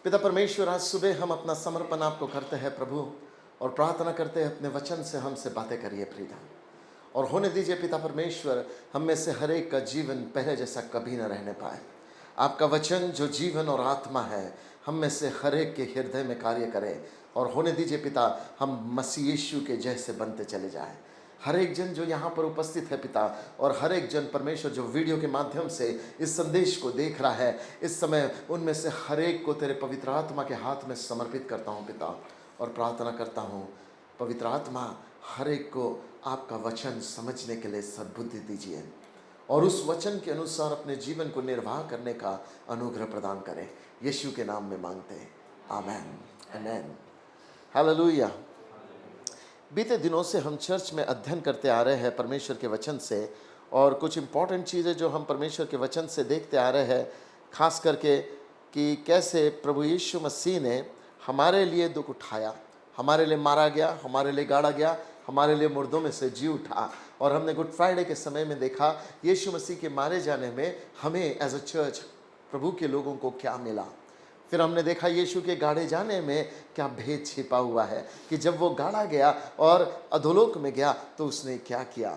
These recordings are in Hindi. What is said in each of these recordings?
पिता परमेश्वर, आज सुबह हम अपना समर्पण आपको करते हैं प्रभु, और प्रार्थना करते हैं अपने वचन से हमसे बातें करिए प्रिया, और होने दीजिए पिता परमेश्वर, हम में से हर एक का जीवन पहले जैसा कभी न रहने पाए। आपका वचन जो जीवन और आत्मा है, हम में से हर एक के हृदय में कार्य करे, और होने दीजिए पिता, हम मसीह यीशु के जैसे बनते चले जाएं। हर एक जन जो यहाँ पर उपस्थित है पिता, और हर एक जन परमेश्वर जो वीडियो के माध्यम से इस संदेश को देख रहा है इस समय, उनमें से हर एक को तेरे पवित्र आत्मा के हाथ में समर्पित करता हूँ पिता, और प्रार्थना करता हूँ पवित्र आत्मा हर एक को आपका वचन समझने के लिए सद्बुद्धि दीजिए, और उस वचन के अनुसार अपने जीवन को निर्वाह करने का अनुग्रह प्रदान करें। यीशु के नाम में मांगते हैं, आमेन, आमेन, हालेलुया। बीते दिनों से हम चर्च में अध्ययन करते आ रहे हैं परमेश्वर के वचन से, और कुछ इम्पॉर्टेंट चीज़ें जो हम परमेश्वर के वचन से देखते आ रहे हैं, खास करके कि कैसे प्रभु यीशु मसीह ने हमारे लिए दुख उठाया, हमारे लिए मारा गया, हमारे लिए गाड़ा गया, हमारे लिए मुर्दों में से जी उठा। और हमने गुड फ्राइडे के समय में देखा यीशु मसीह के मारे जाने में हमें एज अ चर्च, प्रभु के लोगों को क्या मिला। फिर हमने देखा यीशु के गाड़े जाने में क्या भेद छिपा हुआ है, कि जब वो गाड़ा गया और अधोलोक में गया तो उसने क्या किया।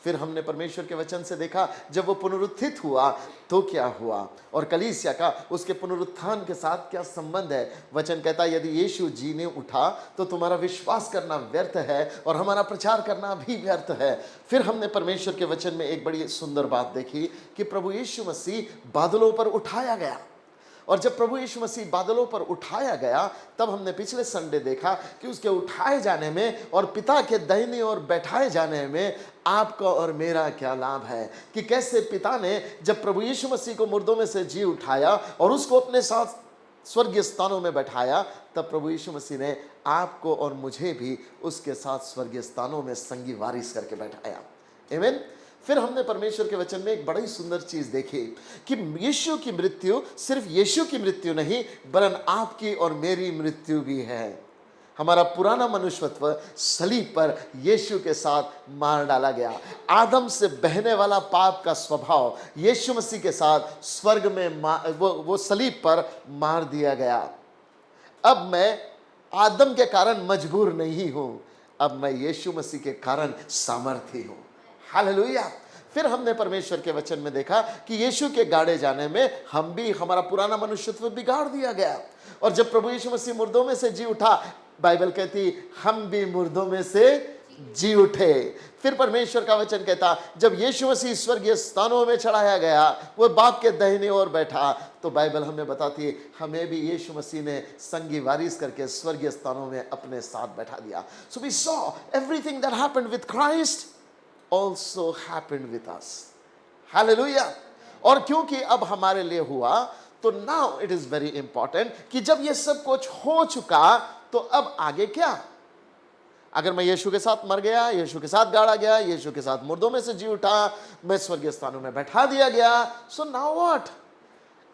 फिर हमने परमेश्वर के वचन से देखा जब वो पुनरुत्थित हुआ तो क्या हुआ, और कलीसिया का उसके पुनरुत्थान के साथ क्या संबंध है। वचन कहता है यदि यीशु जीने उठा तो तुम्हारा विश्वास करना व्यर्थ है, और हमारा प्रचार करना भी व्यर्थ है। फिर हमने परमेश्वर के वचन में एक बड़ी सुंदर बात देखी कि प्रभु यीशु मसीह बादलों पर उठाया गया, और जब प्रभु यीशु मसीह बादलों पर उठाया गया तब हमने पिछले संडे देखा कि उसके उठाए जाने में और पिता के दाहिनी ओर बैठाए जाने में आपका और मेरा क्या लाभ है, कि कैसे पिता ने जब प्रभु यीशु मसीह को मुर्दों में से जी उठाया और उसको अपने साथ स्वर्गीय स्थानों में बैठाया, तब प्रभु यीशु मसीह ने आपको और मुझे भी उसके साथ स्वर्गीय स्थानों में संगी वारिस करके बैठाया। आमीन। फिर हमने परमेश्वर के वचन में एक बड़ी सुंदर चीज देखी कि यीशु की मृत्यु सिर्फ यीशु की मृत्यु नहीं, वरन आपकी और मेरी मृत्यु भी है। हमारा पुराना मनुष्यत्व सलीब पर यीशु के साथ मार डाला गया। आदम से बहने वाला पाप का स्वभाव यीशु मसीह के साथ स्वर्ग में वो सलीब पर मार दिया गया। अब मैं आदम के कारण मजबूर नहीं हूं, अब मैं यीशु मसीह के कारण सामर्थी हूं। हालेलुया। फिर हमने परमेश्वर के वचन में देखा कि यीशु के गाड़े जाने में हम भी, हमारा पुराना मनुष्यत्व बिगाड़ दिया गया, और जब प्रभु यीशु मसीह मुर्दों में से जी उठा, बाइबल कहती हम भी मुर्दों में से जी उठे। फिर परमेश्वर का वचन कहता जब यीशु मसीह स्वर्गीय स्थानों में चढ़ाया गया, वो बाप के दाहिने ओर बैठा, तो बाइबल हमें बताती है हमें भी यीशु मसीह ने संगी वारिस करके स्वर्गीय स्थानों में अपने साथ बैठा दिया। So we saw everything that happened with Christ also happened with us. Hallelujah. और क्योंकि अब हमारे लिए हुआ, तो now it is very important कि जब ये सब कुछ हो चुका तो अब आगे क्या। अगर मैं यीशु के साथ मर गया, यीशु के साथ गाड़ा गया, यीशु के साथ मुर्दों में से जी उठा, मैं स्वर्गीय स्थानों में बैठा दिया गया, so now what?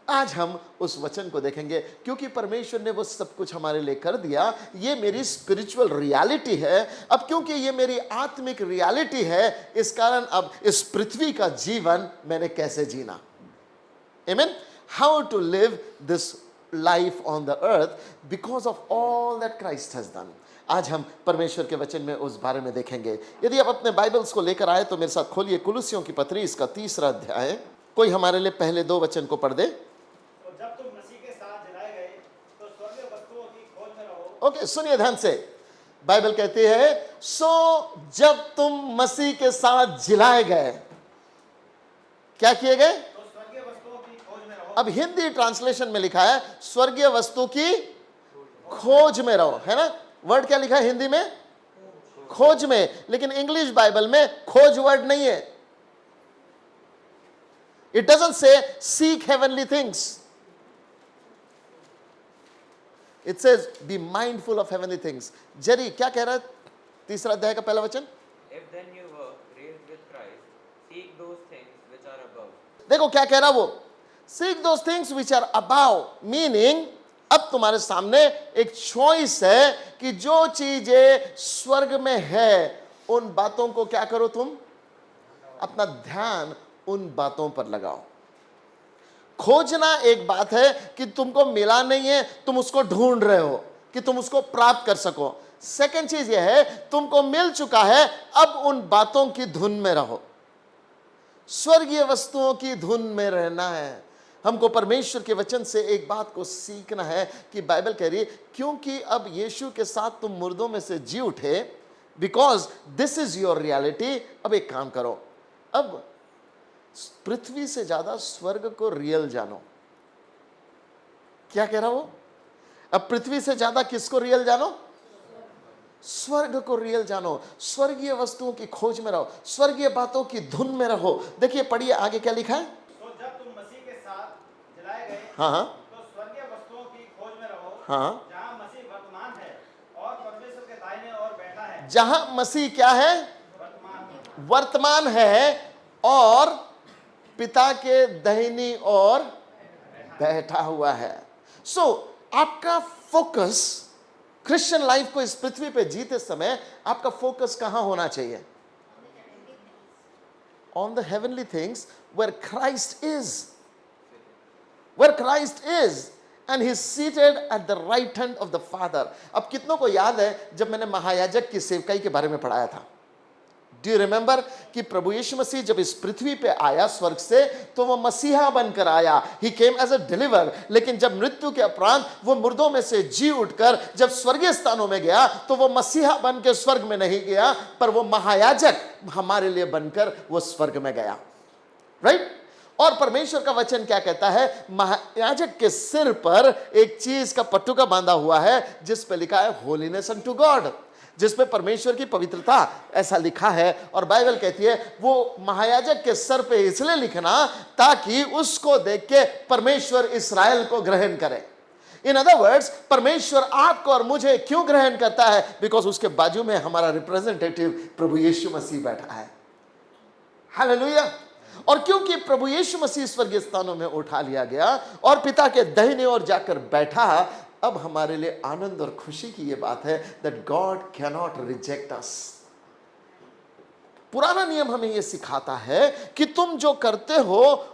आज हम उस वचन को देखेंगे, क्योंकि परमेश्वर ने वो सब कुछ हमारे लिए कर दिया। ये मेरी स्पिरिचुअल रियलिटी है। अब क्योंकि ये मेरी आत्मिक रियलिटी है, इस कारण अब इस पृथ्वी का जीवन मैंने कैसे जीना, आमीन, how to live this life on the earth because of all that Christ has done. आज हम परमेश्वर के वचन में उस बारे में देखेंगे। यदि आप अपने बाइबल्स को लेकर आए तो मेरे साथ खोलिए कुलुस्सियों की पत्री, इसका 3 अध्याय। कोई हमारे लिए पहले 2 वचन को पढ़ दे। ओके, सुनिए ध्यान से। बाइबल कहती है सो जब तुम मसीह के साथ जिलाए गए, क्या किए गए? तो स्वर्गीय वस्तुओं की खोज में रहो। अब हिंदी ट्रांसलेशन में लिखा है स्वर्गीय वस्तु की खोज में रहो, है ना। वर्ड क्या लिखा है हिंदी में? खोज में। लेकिन इंग्लिश बाइबल में खोज वर्ड नहीं है। It doesn't say seek heavenly things, It says, be mindful of heavenly things. Jerry क्या कह रहा है 3 अध्याय का पहला वचन? If then you were raised with Christ, seek those things which are above. देखो क्या कह रहा वो, seek those things which are above, meaning अब तुम्हारे सामने एक चॉइस है कि जो चीजें स्वर्ग में है उन बातों को क्या करो, तुम अपना ध्यान उन बातों पर लगाओ। खोजना एक बात है कि तुमको मिला नहीं है, तुम उसको ढूंढ रहे हो कि तुम उसको प्राप्त कर सको। सेकंड चीज यह है, तुमको मिल चुका है, अब उन बातों की धुन में रहो, स्वर्गीय वस्तुओं की धुन में रहना है। हमको परमेश्वर के वचन से एक बात को सीखना है कि बाइबल कह रही है क्योंकि अब यीशु के साथ तुम मुर्दों में से जी उठे, because this is your reality. अब एक काम करो, अब पृथ्वी से ज्यादा स्वर्ग को रियल जानो। क्या कह रहा वो? अब पृथ्वी से ज्यादा किसको रियल जानो? स्वर्ग को रियल जानो, स्वर्गीय वस्तुओं की खोज में रहो, स्वर्गीय बातों की धुन में रहो। देखिए पढ़िए आगे क्या लिखा है। तो जब तुम मसीह के साथ जलाए गए, हाँ तो स्वर्गीय वस्तुओं की खोज में रहो, हाँ, जहाँ मसीह वर्तमान है और परमेश्वर के दाहिने ओर बैठा है। जहां मसीह क्या है? वर्तमान वर्तमान है और पिता के दाहिनी ओर बैठा हुआ है। सो आपका फोकस क्रिश्चियन लाइफ को इस पृथ्वी पे जीते समय आपका फोकस कहां होना चाहिए? On the heavenly things where Christ is, where Christ is and he is seated at the right hand of the father. अब कितनों को याद है जब मैंने महायाजक की सेवकाई के बारे में पढ़ाया था? डू यू रिमेंबर कि प्रभु यीशु मसीह जब इस पृथ्वी पे आया स्वर्ग से, तो वो मसीहा बनकर आया, ही केम एज अ डिलीवर। लेकिन जब मृत्यु के उपरांत वो मुर्दों में से जी उठकर जब स्वर्गीय स्थानों में गया, तो वो मसीहा बन के स्वर्ग में नहीं गया, पर वो महायाजक हमारे लिए बनकर वो स्वर्ग में गया, राइट? और परमेश्वर का वचन क्या कहता है? महायाजक के सिर पर एक चीज का पट्टुका बांधा हुआ है जिस पे लिखा है होलीनेस अनटू गॉड, जिसमें परमेश्वर की पवित्रता, ऐसा लिखा है। और बाइबल कहती है वो महायाजक के सर पे इसलिए लिखना ताकि उसको देख के परमेश्वर इस्राएल को ग्रहण करे। इन अदर वर्ड्स, परमेश्वर आपको और मुझे क्यों ग्रहण करता है? बिकॉज उसके बाजू में हमारा रिप्रेजेंटेटिव प्रभु यीशु मसीह बैठा है। हालेलुया। और क्योंकि प्रभु यीशु मसीह स्वर्गीय स्थानों में उठा लिया गया और पिता के दाहिने ओर जाकर बैठा, अब हमारे लिए आनंद और खुशी की यह बात है that God can not reject us. पुराना नियम हमें यह सिखाता है कि तुम जो करते हो,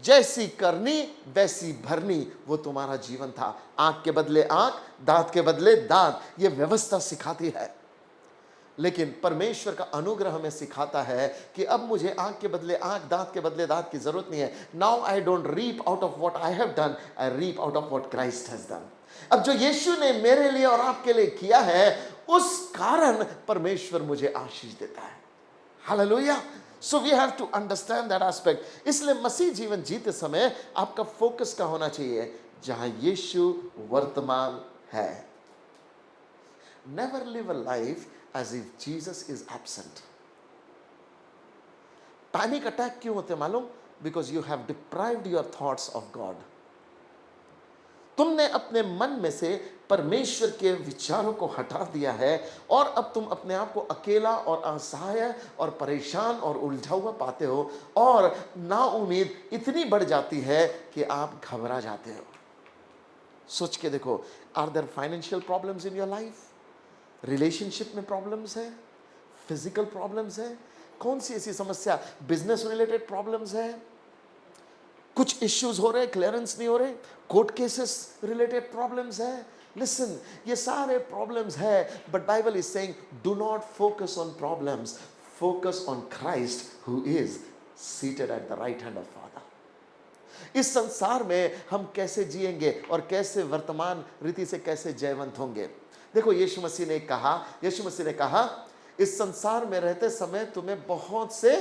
जैसी करनी वैसी भरनी, वो तुम्हारा जीवन था। आंख के बदले आंख, दांत के बदले दांत, यह व्यवस्था सिखाती है। लेकिन परमेश्वर का अनुग्रह हमें सिखाता है कि अब मुझे आंख के बदले आंख, दांत के बदले दांत की जरूरत नहीं है। Now I don't reap out of what I have done, I reap out of what Christ has done. अब जो यीशु ने मेरे लिए और आपके लिए किया है, उस कारण परमेश्वर मुझे आशीष देता है। हालेलुया। So we have to understand that aspect. इसलिए मसीह जीवन जीते समय आपका फोकस का होना चाहिए जहां यीशु वर्तमान है। Never live a life as if Jesus is absent. Panic attack क्यों होते मालूम? Because you have deprived your thoughts of God. तुमने अपने मन में से परमेश्वर के विचारों को हटा दिया है और अब तुम अपने आप को अकेला और असहाय और परेशान और उलझा हुआ पाते हो, और नाउम्मीद इतनी बढ़ जाती है कि आप घबरा जाते हो। सोच के देखो, are there financial problems in your life? Relationship में प्रॉब्लम्स है, फिजिकल प्रॉब्लम्स है, कौन सी ऐसी समस्या? बिजनेस रिलेटेड प्रॉब्लम्स है, कुछ इश्यूज हो रहे, क्लियरेंस नहीं हो रहे, कोर्ट केसेस रिलेटेड प्रॉब्लम्स है। लिसन, ये सारे प्रॉब्लम्स है, but Bible is saying do not focus on problems, focus on Christ who is seated at the right hand of father. इस संसार में हम कैसे जिएंगे और कैसे वर्तमान रीति से कैसे जयवंत होंगे? देखो, यीशु मसीह ने कहा इस संसार में रहते समय तुम्हें बहुत से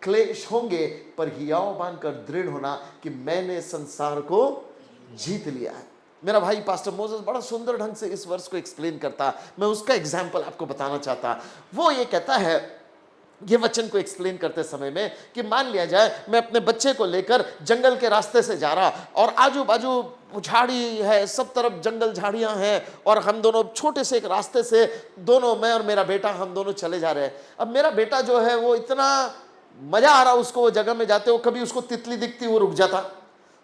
क्लेश होंगे, पर हियाव बांधकर दृढ़ होना कि मैंने संसार को जीत लिया है। मेरा भाई पास्टर मोसेस बड़ा सुंदर ढंग से इस वर्ष को एक्सप्लेन करता, मैं उसका एग्जाम्पल आपको बताना चाहता। वो ये कहता है ये वचन को एक्सप्लेन करते समय में कि मान लिया जाए मैं अपने बच्चे को लेकर जंगल के रास्ते से जा रहा और आजू बाजू झाड़ी है, सब तरफ जंगल झाड़ियां हैं, और हम दोनों छोटे से एक रास्ते से दोनों, मैं और मेरा बेटा, हम दोनों चले जा रहे हैं। अब मेरा बेटा जो है वो इतना मजा आ रहा उसको वो जगह में जाते हो, कभी उसको तितली दिखती वो रुक जाता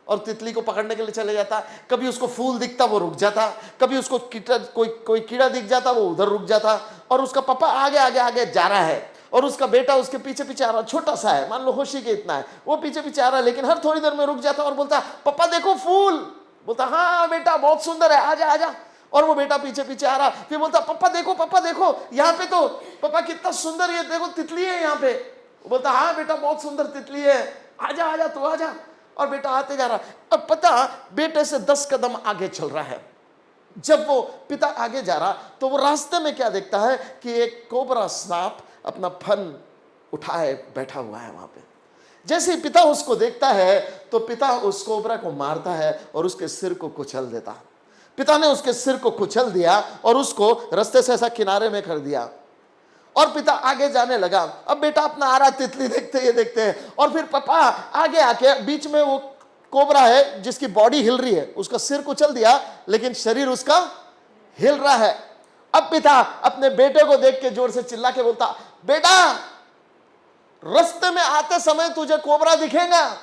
और तितली को पकड़ने के लिए चले जाता, कभी उसको फूल दिखता वो रुक जाता, कभी उसको कोई कीड़ा दिख जाता वो उधर रुक जाता, और उसका पापा आगे आगे आगे जा रहा है। और उसका बेटा उसके पीछे पीछे आ रहा, छोटा सा है, मान लो होशी के इतना है, वो पीछे पीछे आ रहा है, लेकिन हर थोड़ी देर में रुक जाता और बोलता पापा देखो फूल। बोलता हाँ बेटा बहुत सुंदर है, आजा आजा। और वो बेटा पीछे पीछे आ रहा, फिर बोलता पापा देखो यहाँ पे तो पापा कितना सुंदर, ये देखो तितली है यहाँ पे। वो बोलता हाँ बेटा बहुत सुंदर तितली है, आजा आजा तू आजा। और बेटा आते जा रहा। अब पता बेटे से 10 कदम आगे चल रहा है। जब वो पिता आगे जा रहा तो वो रास्ते में क्या देखता है कि एक कोबरा सांप अपना फन उठाए बैठा हुआ है वहां पे। जैसे ही पिता उसको देखता है तो पिता उस कोबरा को मारता है और उसके सिर को कुचल देता। पिता ने उसके सिर को कुचल दिया और उसको रास्ते से ऐसा किनारे में कर दिया और पिता आगे जाने लगा। अब बेटा अपना आ रहा, तितली देखते ये देखते हैं, और फिर पापा आगे आके बीच में वो कोबरा है जिसकी बॉडी हिल रही है, उसका सिर कुचल दिया लेकिन शरीर उसका हिल रहा है। अब पिता अपने बेटे को देख के जोर से चिल्ला के बोलता बेटा रास्ते में आते समय तुझे कोबरा दिखेगा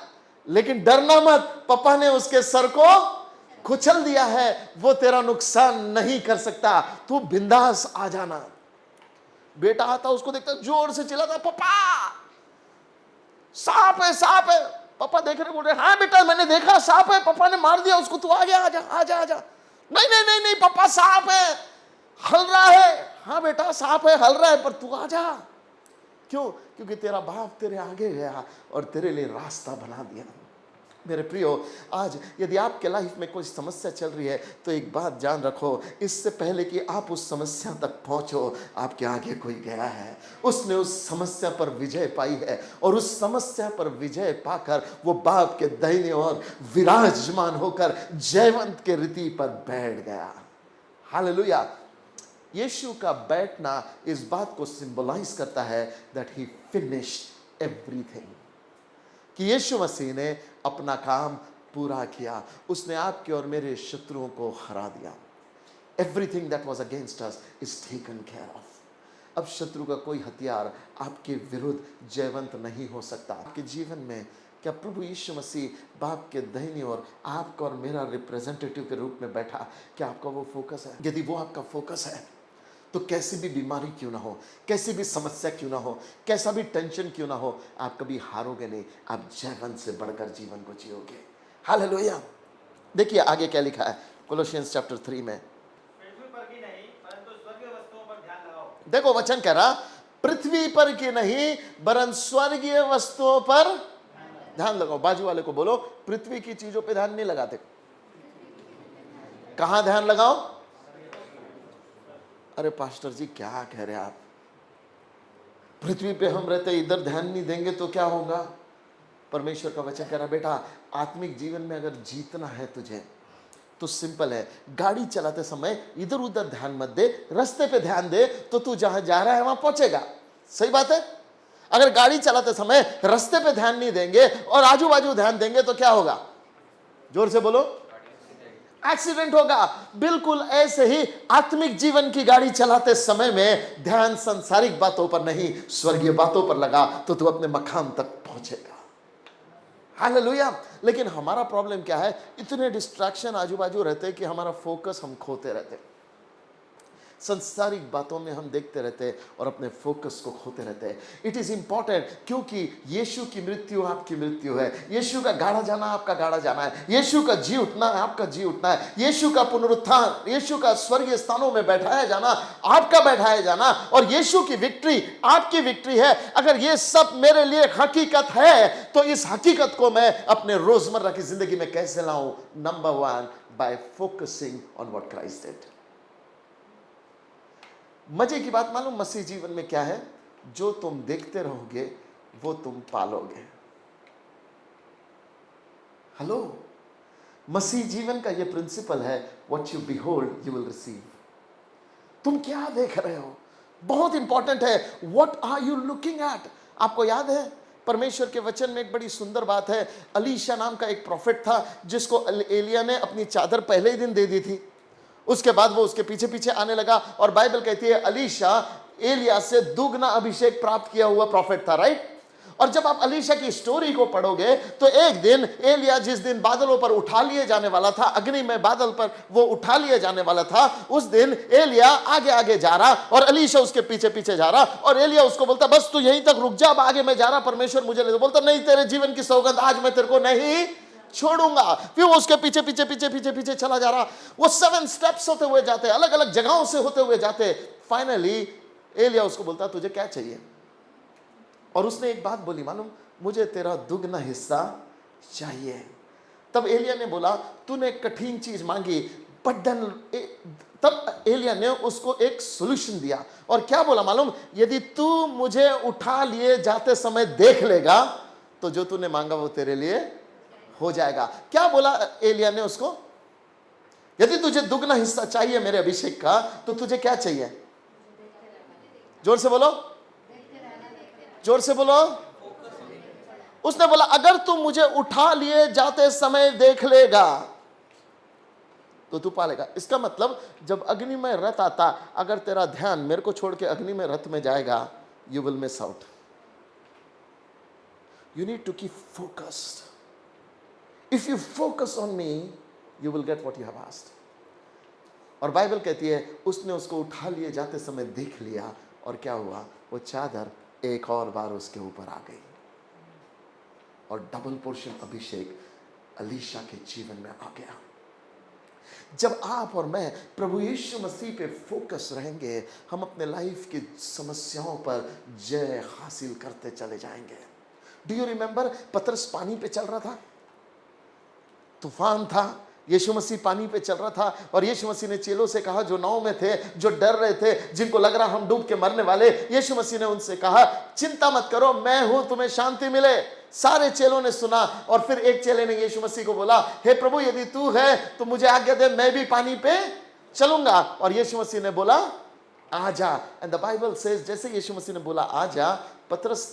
लेकिन डरना मत, पापा ने उसके सर को कुचल दिया है, वो तेरा नुकसान नहीं कर सकता, तू बिंदास आ जाना। बेटा आता उसको देखता जोर से चिल्लाता पापा सांप है सांप है। पापा देख रहे बोल रहे हाँ बेटा मैंने देखा सांप है, पापा ने मार दिया उसको, तू आ गया आजा आजा आजा। नहीं नहीं नहीं नहीं पापा सांप है, हल रहा है। हाँ बेटा सांप है हल रहा है पर तू आ जा। क्यों? क्योंकि तेरा बाप तेरे आगे गया और तेरे लिए रास्ता बना दिया। मेरे प्रियो, आज यदि आपके लाइफ में कोई समस्या चल रही है तो एक बात जान रखो, इससे पहले कि आप उस समस्या तक पहुंचो आपके आगे कोई गया है, उसने उस समस्या पर विजय पाई है और उस समस्या पर विजय पाकर वो बाप के दाहिने ओर विराजमान होकर जयवंत के रीति पर बैठ गया। हालेलुया। यीशु का बैठना इस बात को सिंबलाइज करता है दैट ही फिनिश्ड एवरीथिंग, कि यीशु मसीह ने अपना काम पूरा किया, उसने आपके और मेरे शत्रुओं को हरा दिया। Everything that was against us is taken care of. अब शत्रु का कोई हथियार आपके विरुद्ध जयवंत नहीं हो सकता। आपके जीवन में क्या प्रभु यीशु मसीह बाप के दाहिनी ओर आपका और मेरा रिप्रेजेंटेटिव के रूप में बैठा? क्या आपका वो फोकस है? यदि वो आपका फोकस है तो कैसी भी बीमारी क्यों ना हो, कैसी भी समस्या क्यों ना हो, कैसा भी टेंशन क्यों ना हो, आप कभी हारोगे नहीं, आप जयवंत से बढ़कर जीवन को जियोगे। हालेलुया। देखिए आगे क्या लिखा है कोलोसियंस चैप्टर 3 में। पृथ्वी पर की नहीं परंतु स्वर्गीय वस्तुओं पर ध्यान लगाओ। देखो वचन कह रहा पृथ्वी पर की नहीं वरन स्वर्गीय वस्तुओं पर ध्यान लगाओ। बाजू वाले को बोलो पृथ्वी की चीजों पे ध्यान नहीं लगाते, कहां ध्यान लगाओ? अरे पास्टर जी क्या कह रहे हैं आप, पृथ्वी पे हम रहते इधर ध्यान नहीं देंगे तो क्या होगा? परमेश्वर का वचन कह रहा बेटा आत्मिक जीवन में अगर जीतना है तुझे तो सिंपल है, गाड़ी चलाते समय इधर उधर ध्यान मत दे, रास्ते पे ध्यान दे तो तू जहां जा रहा है वहां पहुंचेगा। सही बात है। अगर गाड़ी चलाते समय रास्ते पे ध्यान नहीं देंगे और आजू बाजू ध्यान देंगे तो क्या होगा? जोर से बोलो, एक्सीडेंट होगा। बिल्कुल ऐसे ही आत्मिक जीवन की गाड़ी चलाते समय में ध्यान संसारिक बातों पर नहीं स्वर्गीय बातों पर लगा तो तू अपने मकाम तक पहुंचेगा। हालेलुया। लेकिन हमारा प्रॉब्लम क्या है, इतने डिस्ट्रैक्शन आजू बाजू रहते हैं कि हमारा फोकस हम खोते रहते हैं, संसारिक बातों में हम देखते रहते हैं और अपने फोकस को खोते रहते हैं। इट इज इंपॉर्टेंट क्योंकि यीशु की मृत्यु आपकी मृत्यु है, यीशु का गाड़ा जाना आपका गाड़ा जाना है, यीशु का जी उठना आपका जी उठना है, यीशु का पुनरुत्थान, यीशु का स्वर्गीय स्थानों में बैठाया जाना आपका बैठाया जाना और यीशु की विक्ट्री आपकी विक्ट्री है। अगर ये सब मेरे लिए हकीकत है तो इस हकीकत को मैं अपने रोजमर्रा की जिंदगी में कैसे लाऊं? Number 1 bye focusing on what Christ did. मजे की बात मालूम मसीह जीवन में क्या है? जो तुम देखते रहोगे वो तुम पालोगे। हेलो, मसीह जीवन का ये प्रिंसिपल है, what you behold you will receive. तुम क्या देख रहे हो बहुत इंपॉर्टेंट है। What are you looking at? आपको याद है परमेश्वर के वचन में एक बड़ी सुंदर बात है। अलीशा नाम का एक प्रॉफिट था जिसको एलिया ने अपनी चादर पहले ही दिन दे दी थी। उसके बाद वो उसके पीछे पीछे आने लगा और बाइबल कहती है अलीशा एलिया से दुगना अभिषेक प्राप्त किया हुआ प्रॉफिट था, राइट? और जब आप अलीशा की स्टोरी को पढ़ोगे तो एक दिन एलिया जिस दिन बादलों पर उठा लिए जाने वाला था, अग्नि में बादल पर वो उठा लिए जाने वाला था, उस दिन एलिया आगे आगे जा रहा और अलीशा उसके पीछे पीछे जा रहा, और एलिया उसको बोलता बस तू यहीं तक रुक जा, अब आगे मैं जा रहा, परमेश्वर मुझे ले। बोलता नहीं, तेरे जीवन की सौगंध आज मैं तेरे को नहीं छोड़ूंगा। फिर वो उसके पीछे पीछे पीछे पीछे पीछे चला जा रहा। वो 7 स्टेप्स होते हुए जाते, अलग अलग जगहों से होते हुए जाते। फाइनली एलिया उसको बोलता तुझे क्या चाहिए? और उसने एक बात बोली, मालूम, मुझे तेरा दुगना हिस्सा चाहिए। तब एलिया ने बोला तूने कठिन चीज मांगी, बट देन तब एलिया ने उसको एक सॉल्यूशन दिया। और क्या बोला मालूम? यदि तू मुझे उठा लिए जाते समय देख लेगा तो जो तूने मांगा वो तेरे लिए हो जाएगा। क्या बोला एलिया ने उसको? यदि तुझे दुगना हिस्सा चाहिए मेरे अभिषेक का तो तुझे क्या चाहिए? जोर से बोलो, जोर से बोलो। उसने बोला अगर तू मुझे उठा लिए जाते समय देख लेगा तो तू पालेगा। इसका मतलब जब अग्नि में रथ आता, अगर तेरा ध्यान मेरे को छोड़ के अग्नि में रथ में जाएगा, you will miss out. You need to keep focused. If you focus on me you will get what you have asked. और बाइबल कहती है उसने उसको उठा लिए जाते समय देख लिया, और क्या हुआ? वो चादर एक और बार उसके ऊपर आ गई और डबल पोर्शन अभिषेक अलीशा के जीवन में आ गया। जब आप और मैं प्रभु यीशु मसीह पे फोकस रहेंगे, हम अपने लाइफ की समस्याओं पर जय हासिल करते चले जाएंगे। डू यू रिमेंबर पतरस पानी पे चल रहा था, तूफान था, यीशु मसीह पानी पे चल रहा था, और यीशु मसीह ने चेलों से कहा जो नाव में थे, जो डर रहे थे, जिनको लग रहा हम डूब के मरने वाले, यीशु मसीह ने उनसे कहा चिंता मत करो, मैं हूं, तुम्हें शांति मिले। सारे चेलों ने सुना, और फिर एक चेले ने यीशु मसीह को बोला हे प्रभु यदि तू है तो मुझे आज्ञा दे, मैं भी पानी पे चलूंगा। और यीशु मसीह ने बोला आ जा। एंड द बाइबल सेज जैसे यीशु मसीह ने बोला आ जा, पतरस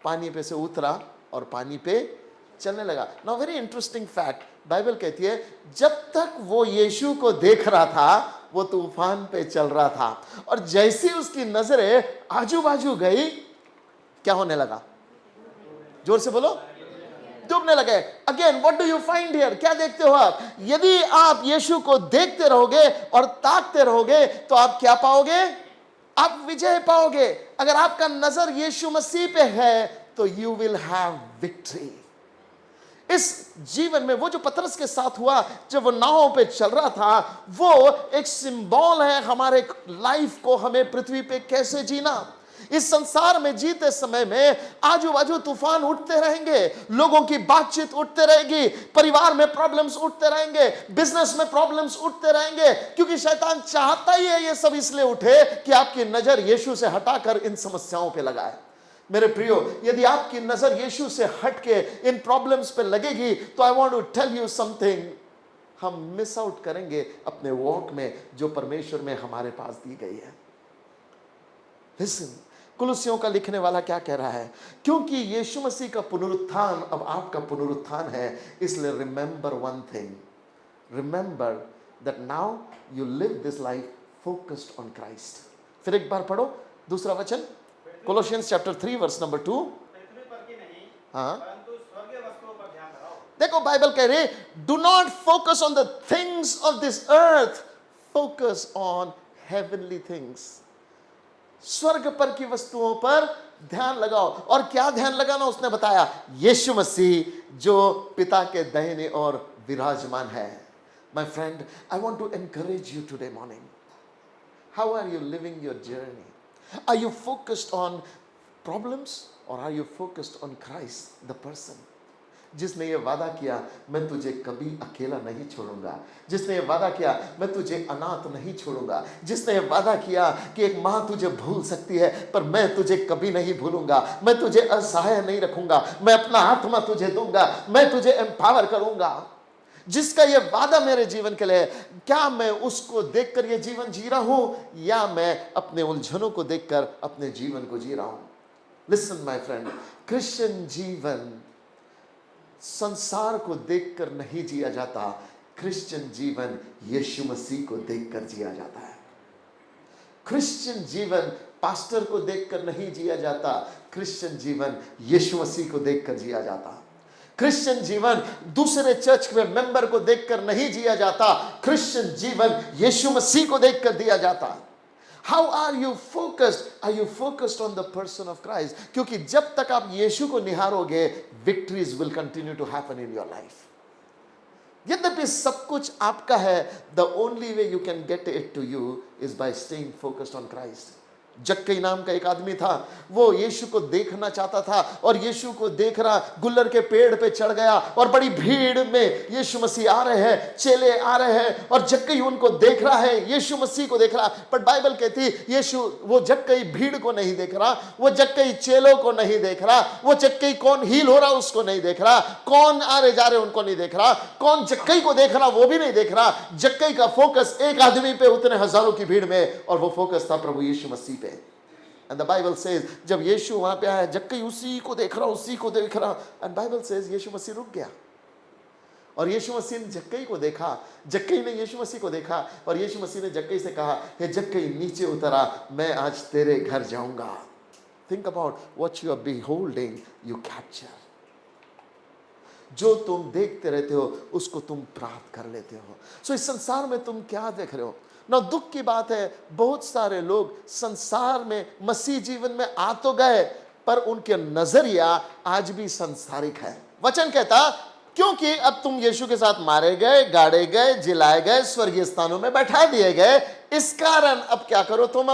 पानी पे से उतरा और पानी पे चलने लगा। Now very interesting fact, Bible कहती है जब तक वो यीशु को देख रहा था वो तूफान पे चल रहा था, और जैसी उसकी नजरें आजू बाजू गई, क्या होने लगा? जोर से बोलो, डूबने लगे। Again what do you find here? क्या देखते हो आप? यदि आप यीशु को देखते रहोगे और ताकते रहोगे तो आप क्या पाओगे? आप विजय पाओगे। अगर आपका नजर यीशु मसीह पे है तो यू विल हैव विक्ट्री। इस जीवन में वो जो पतरस के साथ हुआ, जब वो नाव पे चल रहा था, वो एक सिंबल है हमारे लाइफ को, हमें पृथ्वी पे कैसे जीना। इस संसार में जीते समय में आजू बाजू तूफान उठते रहेंगे, लोगों की बातचीत उठते रहेगी, परिवार में प्रॉब्लम्स उठते रहेंगे, बिजनेस में प्रॉब्लम्स उठते रहेंगे, क्योंकि शैतान चाहता ही है ये सब इसलिए उठे कि आपकी नजर यीशु से हटाकर इन समस्याओं पे लगाए। मेरे प्रियो, यदि आपकी नजर यीशु से हटके इन प्रॉब्लम्स पे लगेगी तो I want to tell you something, हम मिस आउट करेंगे अपने वॉक में जो परमेश्वर में हमारे पास दी गई है। लिसन, कुलुस्सियों का लिखने वाला क्या कह रहा है? क्योंकि यीशु मसीह का पुनरुत्थान अब आपका पुनरुत्थान है, इसलिए remember one thing, remember that now you live this life focused on Christ. फिर एक बार पढ़ो दूसरा वचन, Colossians chapter 3 verse number 2। पृथ्वी पर की नहीं, हाँ, परंतु स्वर्गीय वस्तुओं पर ध्यान लगाओ। देखो बाइबल कह रही do not focus on the things of this earth, focus on heavenly things. स्वर्ग पर की वस्तुओं पर ध्यान लगाओ। और क्या ध्यान लगाना उसने बताया, यीशु मसीह जो पिता के दाहिने ओर विराजमान है। My friend, I want to encourage you today morning, how are you living your journey? Are you focused on problems or are you focused on Christ, the person? जिसने ये वादा किया मैं तुझे कभी अकेला नहीं छोड़ूंगा, जिसने ये वादा किया मैं तुझे अनाथ नहीं छोड़ूंगा, जिसने ये वादा किया कि एक माँ तुझे भूल सकती है पर मैं तुझे कभी नहीं भूलूंगा, मैं तुझे असहाय नहीं रखूंगा, मैं अपना आत्मा तुझे दूंगा, मैं तुझे एम्पावर करूंगा। जिसका ये वादा मेरे जीवन के लिए, क्या मैं उसको देखकर ये जीवन जी रहा हूं या मैं अपने उलझनों को देखकर अपने जीवन को जी रहा हूं? लिसन माय फ्रेंड, क्रिश्चियन जीवन संसार को देखकर नहीं जिया जाता, क्रिश्चियन जीवन यीशु मसीह को देखकर जिया जाता है। क्रिश्चियन जीवन पास्टर को देखकर नहीं जिया जाता, क्रिश्चियन जीवन यीशु मसीह को देखकर जिया जाता। क्रिश्चियन जीवन दूसरे चर्च में मेंबर को देखकर नहीं जिया जाता, क्रिश्चियन जीवन यीशु मसीह को देखकर दिया जाता। How are you focused? Are you focused on the person of Christ? क्योंकि जब तक आप यीशु को निहारोगे, victories will continue to happen in your life. यद्यपि सब कुछ आपका है, the only way you can get it to you is by staying focused on Christ. जक्कई नाम का एक आदमी था, वो यीशु को देखना चाहता था और यीशु को देख रहा, गुल्लर के पेड़ पे चढ़ गया और बड़ी भीड़ में यीशु मसीह आ रहे हैं, चेले आ रहे हैं और जक्कई उनको देख रहा है, यीशु मसीह को देख रहा। पर बाइबल कहती यीशु, वो जक्कई भीड़ को नहीं देख रहा, वो जक्कई चेलों को नहीं देख रहा, वो जक्कई कौन हील हो रहा उसको नहीं देख रहा, कौन आ रहे जा रहे उनको नहीं देख रहा, कौन जक्कई को देख रहा वो भी नहीं देख रहा। जक्कई का फोकस एक आदमी पे उतने हजारों की भीड़ में, और वो फोकस था प्रभु यीशु मसीह पे। And the Bible says, जब यीशु वहां पे आया, जक्कई उसी को देख रहा, उसी को देख रहा, and Bible says यीशु मसीह रुक गया और यीशु मसीह ने जक्कई को देखा, जक्कई ने यीशु मसीह को देखा और यीशु मसीह ने जक्कई से कहा, हे जक्कई नीचे उतरा, मैं आज तेरे घर जाऊंगा। Think about what you are beholding, you capture. जो तुम देखते रहते हो उसको तुम प्राप्त कर लेते हो। सो इस संसार में तुम क्या देख रहे हो ना? दुख की बात है, बहुत सारे लोग संसार में मसीह जीवन में आ तो गए, पर उनके नजरिया आज भी संसारिक है। वचन कहता, क्योंकि अब तुम यीशु के साथ मारे गए, गाड़े गए, जिलाए गए, स्वर्गीय स्थानों में बैठा दिए गए, इस कारण अब क्या करो, तुम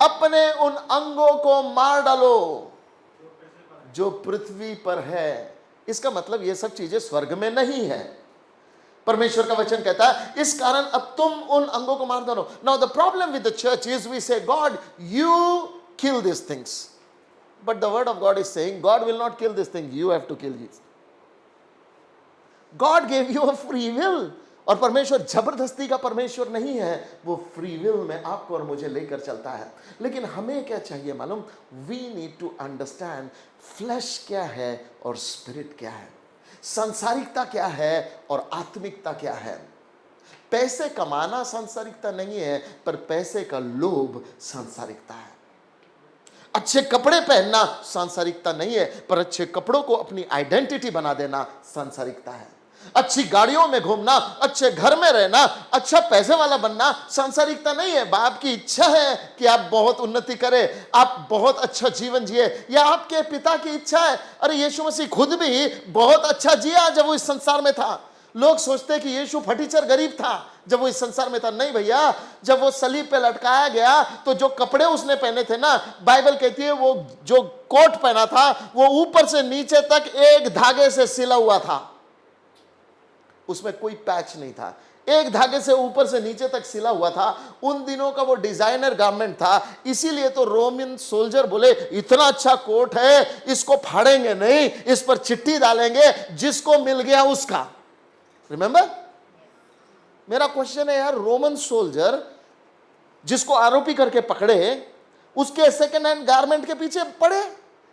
अपने उन अंगों को मार डालो जो पृथ्वी पर है। इसका मतलब ये सब चीजें स्वर्ग में नहीं है। परमेश्वर का वचन कहता है, इस कारण अब तुम उन अंगों को मार डालो। Now the problem with the church is we say, God you kill this things, but the word of God is saying, God will not kill this thing, you have to kill this. God gave you a free will, और परमेश्वर जबरदस्ती का परमेश्वर नहीं है, वो फ्री विल में आपको और मुझे लेकर चलता है। लेकिन हमें क्या चाहिए मालूम? We need to understand flesh क्या है और स्पिरिट क्या है, सांसारिकता क्या है और आत्मिकता क्या है। पैसे कमाना सांसारिकता नहीं है, पर पैसे का लोभ सांसारिकता है। अच्छे कपड़े पहनना सांसारिकता नहीं है, पर अच्छे कपड़ों को अपनी आइडेंटिटी बना देना सांसारिकता है। अच्छी गाड़ियों में घूमना, अच्छे घर में रहना, अच्छा पैसे वाला बनना सांसारिकता नहीं है। बाप की इच्छा है कि आप बहुत उन्नति करें, आप बहुत अच्छा जीवन जिए, या आपके पिता की इच्छा है। अरे यीशु मसीह खुद भी बहुत अच्छा जिया जब वो इस संसार में था। लोग सोचते कि यीशु फटीचर गरीब था जब वो इस संसार में था। नहीं भैया, जब वो सलीब पे लटकाया गया तो जो कपड़े उसने पहने थे ना, बाइबल कहती है वो जो कोट पहना था वो ऊपर से नीचे तक एक धागे से सिला हुआ था, उसमें कोई पैच नहीं था, एक धागे से ऊपर से नीचे तक सिला हुआ था। उन दिनों का वो डिजाइनर गारमेंट था, इसीलिए तो रोमन सोल्जर बोले, इतना अच्छा कोट है, इसको फाड़ेंगे नहीं, इस पर चिट्ठी डालेंगे, जिसको मिल गया उसका। रिमेंबर, मेरा क्वेश्चन है यार, रोमन सोल्जर जिसको आरोपी करके पकड़े, उसके सेकेंड हैंड गारमेंट के पीछे पड़े।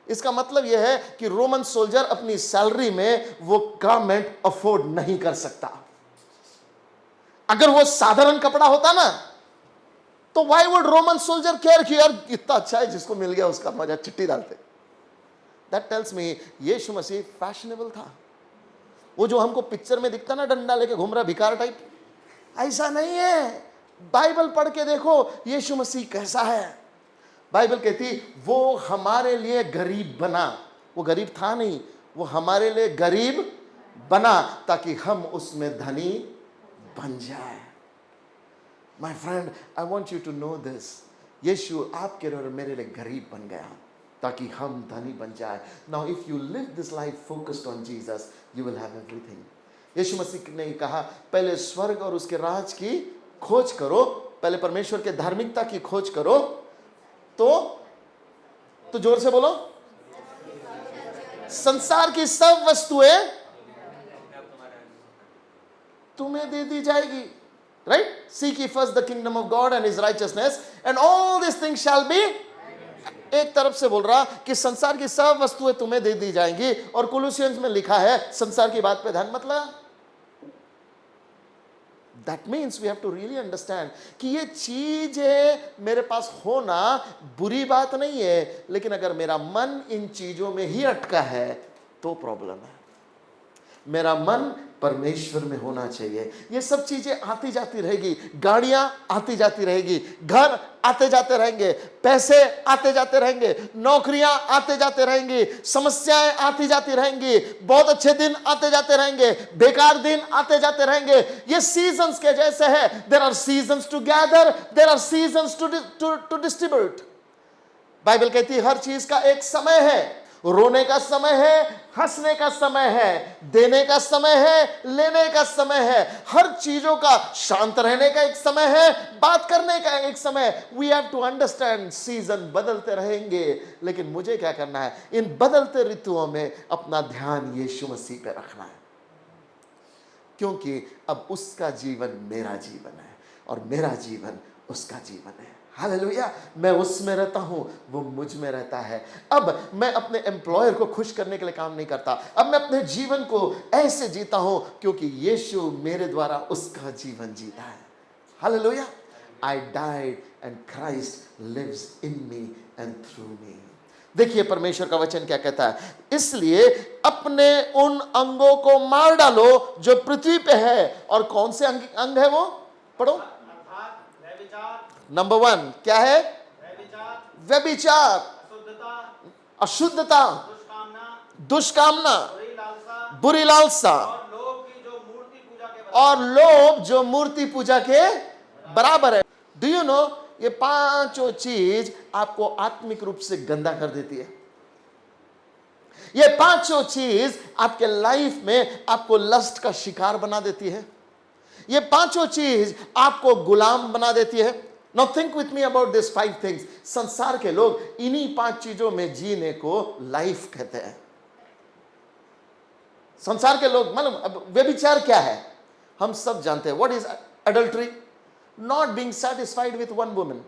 इसका मतलब यह है कि रोमन सोल्जर अपनी सैलरी में वो गारमेंट अफोर्ड नहीं कर सकता। अगर वो साधारण कपड़ा होता ना, तो why would Roman soldier care कि यार इतना अच्छा है, जिसको मिल गया उसका मजा, चिट्ठी डालते। दैट टेल्स मी यीशु मसीह फैशनेबल था। वो जो हमको पिक्चर में दिखता ना, डंडा लेके घूम रहा भिखार टाइप, ऐसा नहीं है। बाइबल पढ़ के देखो यीशु मसीह कैसा है। बाइबल कहती वो हमारे लिए गरीब बना। वो गरीब था नहीं, वो हमारे लिए गरीब बना ताकि हम उसमें धनी बन जाए। My friend, I want you to know this, यीशु आपके और मेरे लिए गरीब बन गया ताकि हम धनी बन जाए। Now if you live this life focused on Jesus, you will have everything. यीशु मसीह ने कहा, पहले स्वर्ग और उसके राज की खोज करो, पहले परमेश्वर के धार्मिकता की खोज करो, तो जोर से बोलो, संसार की सब वस्तुएं तुम्हें दे दी जाएगी। Right? Seek ye first the kingdom of God and his righteousness and all these things shall be। एक तरफ से बोल रहा कि संसार की सब वस्तुएं तुम्हें दे दी जाएंगी, और कोलोसियंस में लिखा है संसार की बात पे ध्यान मत लगा। That means we have to really understand कि ये चीजें मेरे पास होना बुरी बात नहीं है, लेकिन अगर मेरा मन इन चीजों में ही अटका है तो प्रॉब्लम है। मेरा मन परमेश्वर में होना चाहिए। ये सब चीजें आती जाती रहेगी, गाड़ियां आती जाती रहेगी, घर आते जाते रहेंगे, पैसे आते जाते रहेंगे, नौकरियां आते जाते रहेंगी, समस्याएं आती जाती रहेंगी, बहुत अच्छे दिन आते जाते रहेंगे, बेकार दिन आते जाते रहेंगे। ये सीजन्स के जैसे है। There are seasons to gather, there are seasons to distribute. Bible कहती है हर चीज का एक समय है। रोने का समय है, हंसने का समय है, देने का समय है, लेने का समय है। हर चीजों का शांत रहने का एक समय है, बात करने का एक समय। We have to understand season बदलते रहेंगे, लेकिन मुझे क्या करना है? इन बदलते ऋतुओं में अपना ध्यान यीशु मसीह पे रखना है, क्योंकि अब उसका जीवन मेरा जीवन है और मेरा जीवन उसका जीवन है। हालेलुया। मैं उसमें रहता हूं, वो मुझ में रहता है। अब मैं अपने एम्प्लॉयर को खुश करने के लिए काम नहीं करता, अब मैं अपने जीवन को ऐसे जीता हूं क्योंकि यीशु मेरे द्वारा उसका जीवन जीता है। Hallelujah. I died and Christ lives in me and through me. देखिए परमेश्वर का वचन क्या कहता है, इसलिए अपने उन अंगों को मार डालो जो पृथ्वी पे है। और कौन से अंग है वो? पढ़ो। अर्थात व्यभिचार, नंबर 1 क्या है? व्यभिचार, अशुद्धता, दुष्कामना, बुरी लालसा और लोभ की जो मूर्ति पूजा के और लोभ जो मूर्ति पूजा के बराबर है। डू यू नो ये पांचों चीज आपको आत्मिक रूप से गंदा कर देती है। ये पांचों चीज आपके लाइफ में आपको लस्ट का शिकार बना देती है। ये पांचों चीज आपको गुलाम बना देती है। Now think with me about these 5 things. संसार के लोग इन्हीं 5 चीजों में जीने को लाइफ कहते हैं। संसार के लोग मालूम, अब व्यभिचार क्या है हम सब जानते हैं। What is adultery? Not being satisfied with one woman.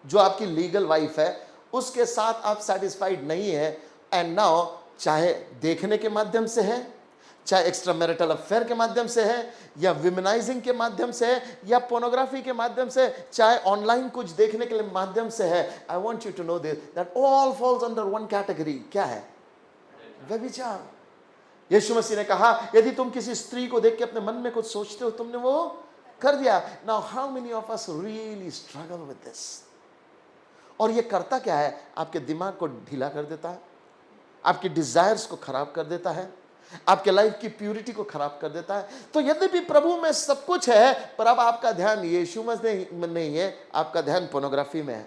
जो आपकी लीगल वाइफ है उसके साथ आप सेटिस्फाइड नहीं है, एंड नाउ चाहे देखने के माध्यम से है, चाहे एक्स्ट्रा मैरिटल अफेयर के माध्यम से है, या विमेनाइजिंग के माध्यम से है, या पोर्नोग्राफी के माध्यम से, चाहे ऑनलाइन कुछ देखने के माध्यम से है। I want you to know this that all falls under one category. क्या है? व्यभिचार। यीशु मसीह ने कहा यदि तुम किसी स्त्री को देख के अपने मन में कुछ सोचते हो, तुमने वो कर दिया। Now how many of us really struggle with this? और ये करता क्या है? आपके दिमाग को ढीला कर देता है, आपकी डिजायर्स को खराब कर देता है, आपके लाइफ की प्यूरिटी को खराब कर देता है। तो यद्यपि प्रभु में सब कुछ है, पर अब आपका ध्यान यीशु में नहीं है, आपका ध्यान पोर्नोग्राफी में है।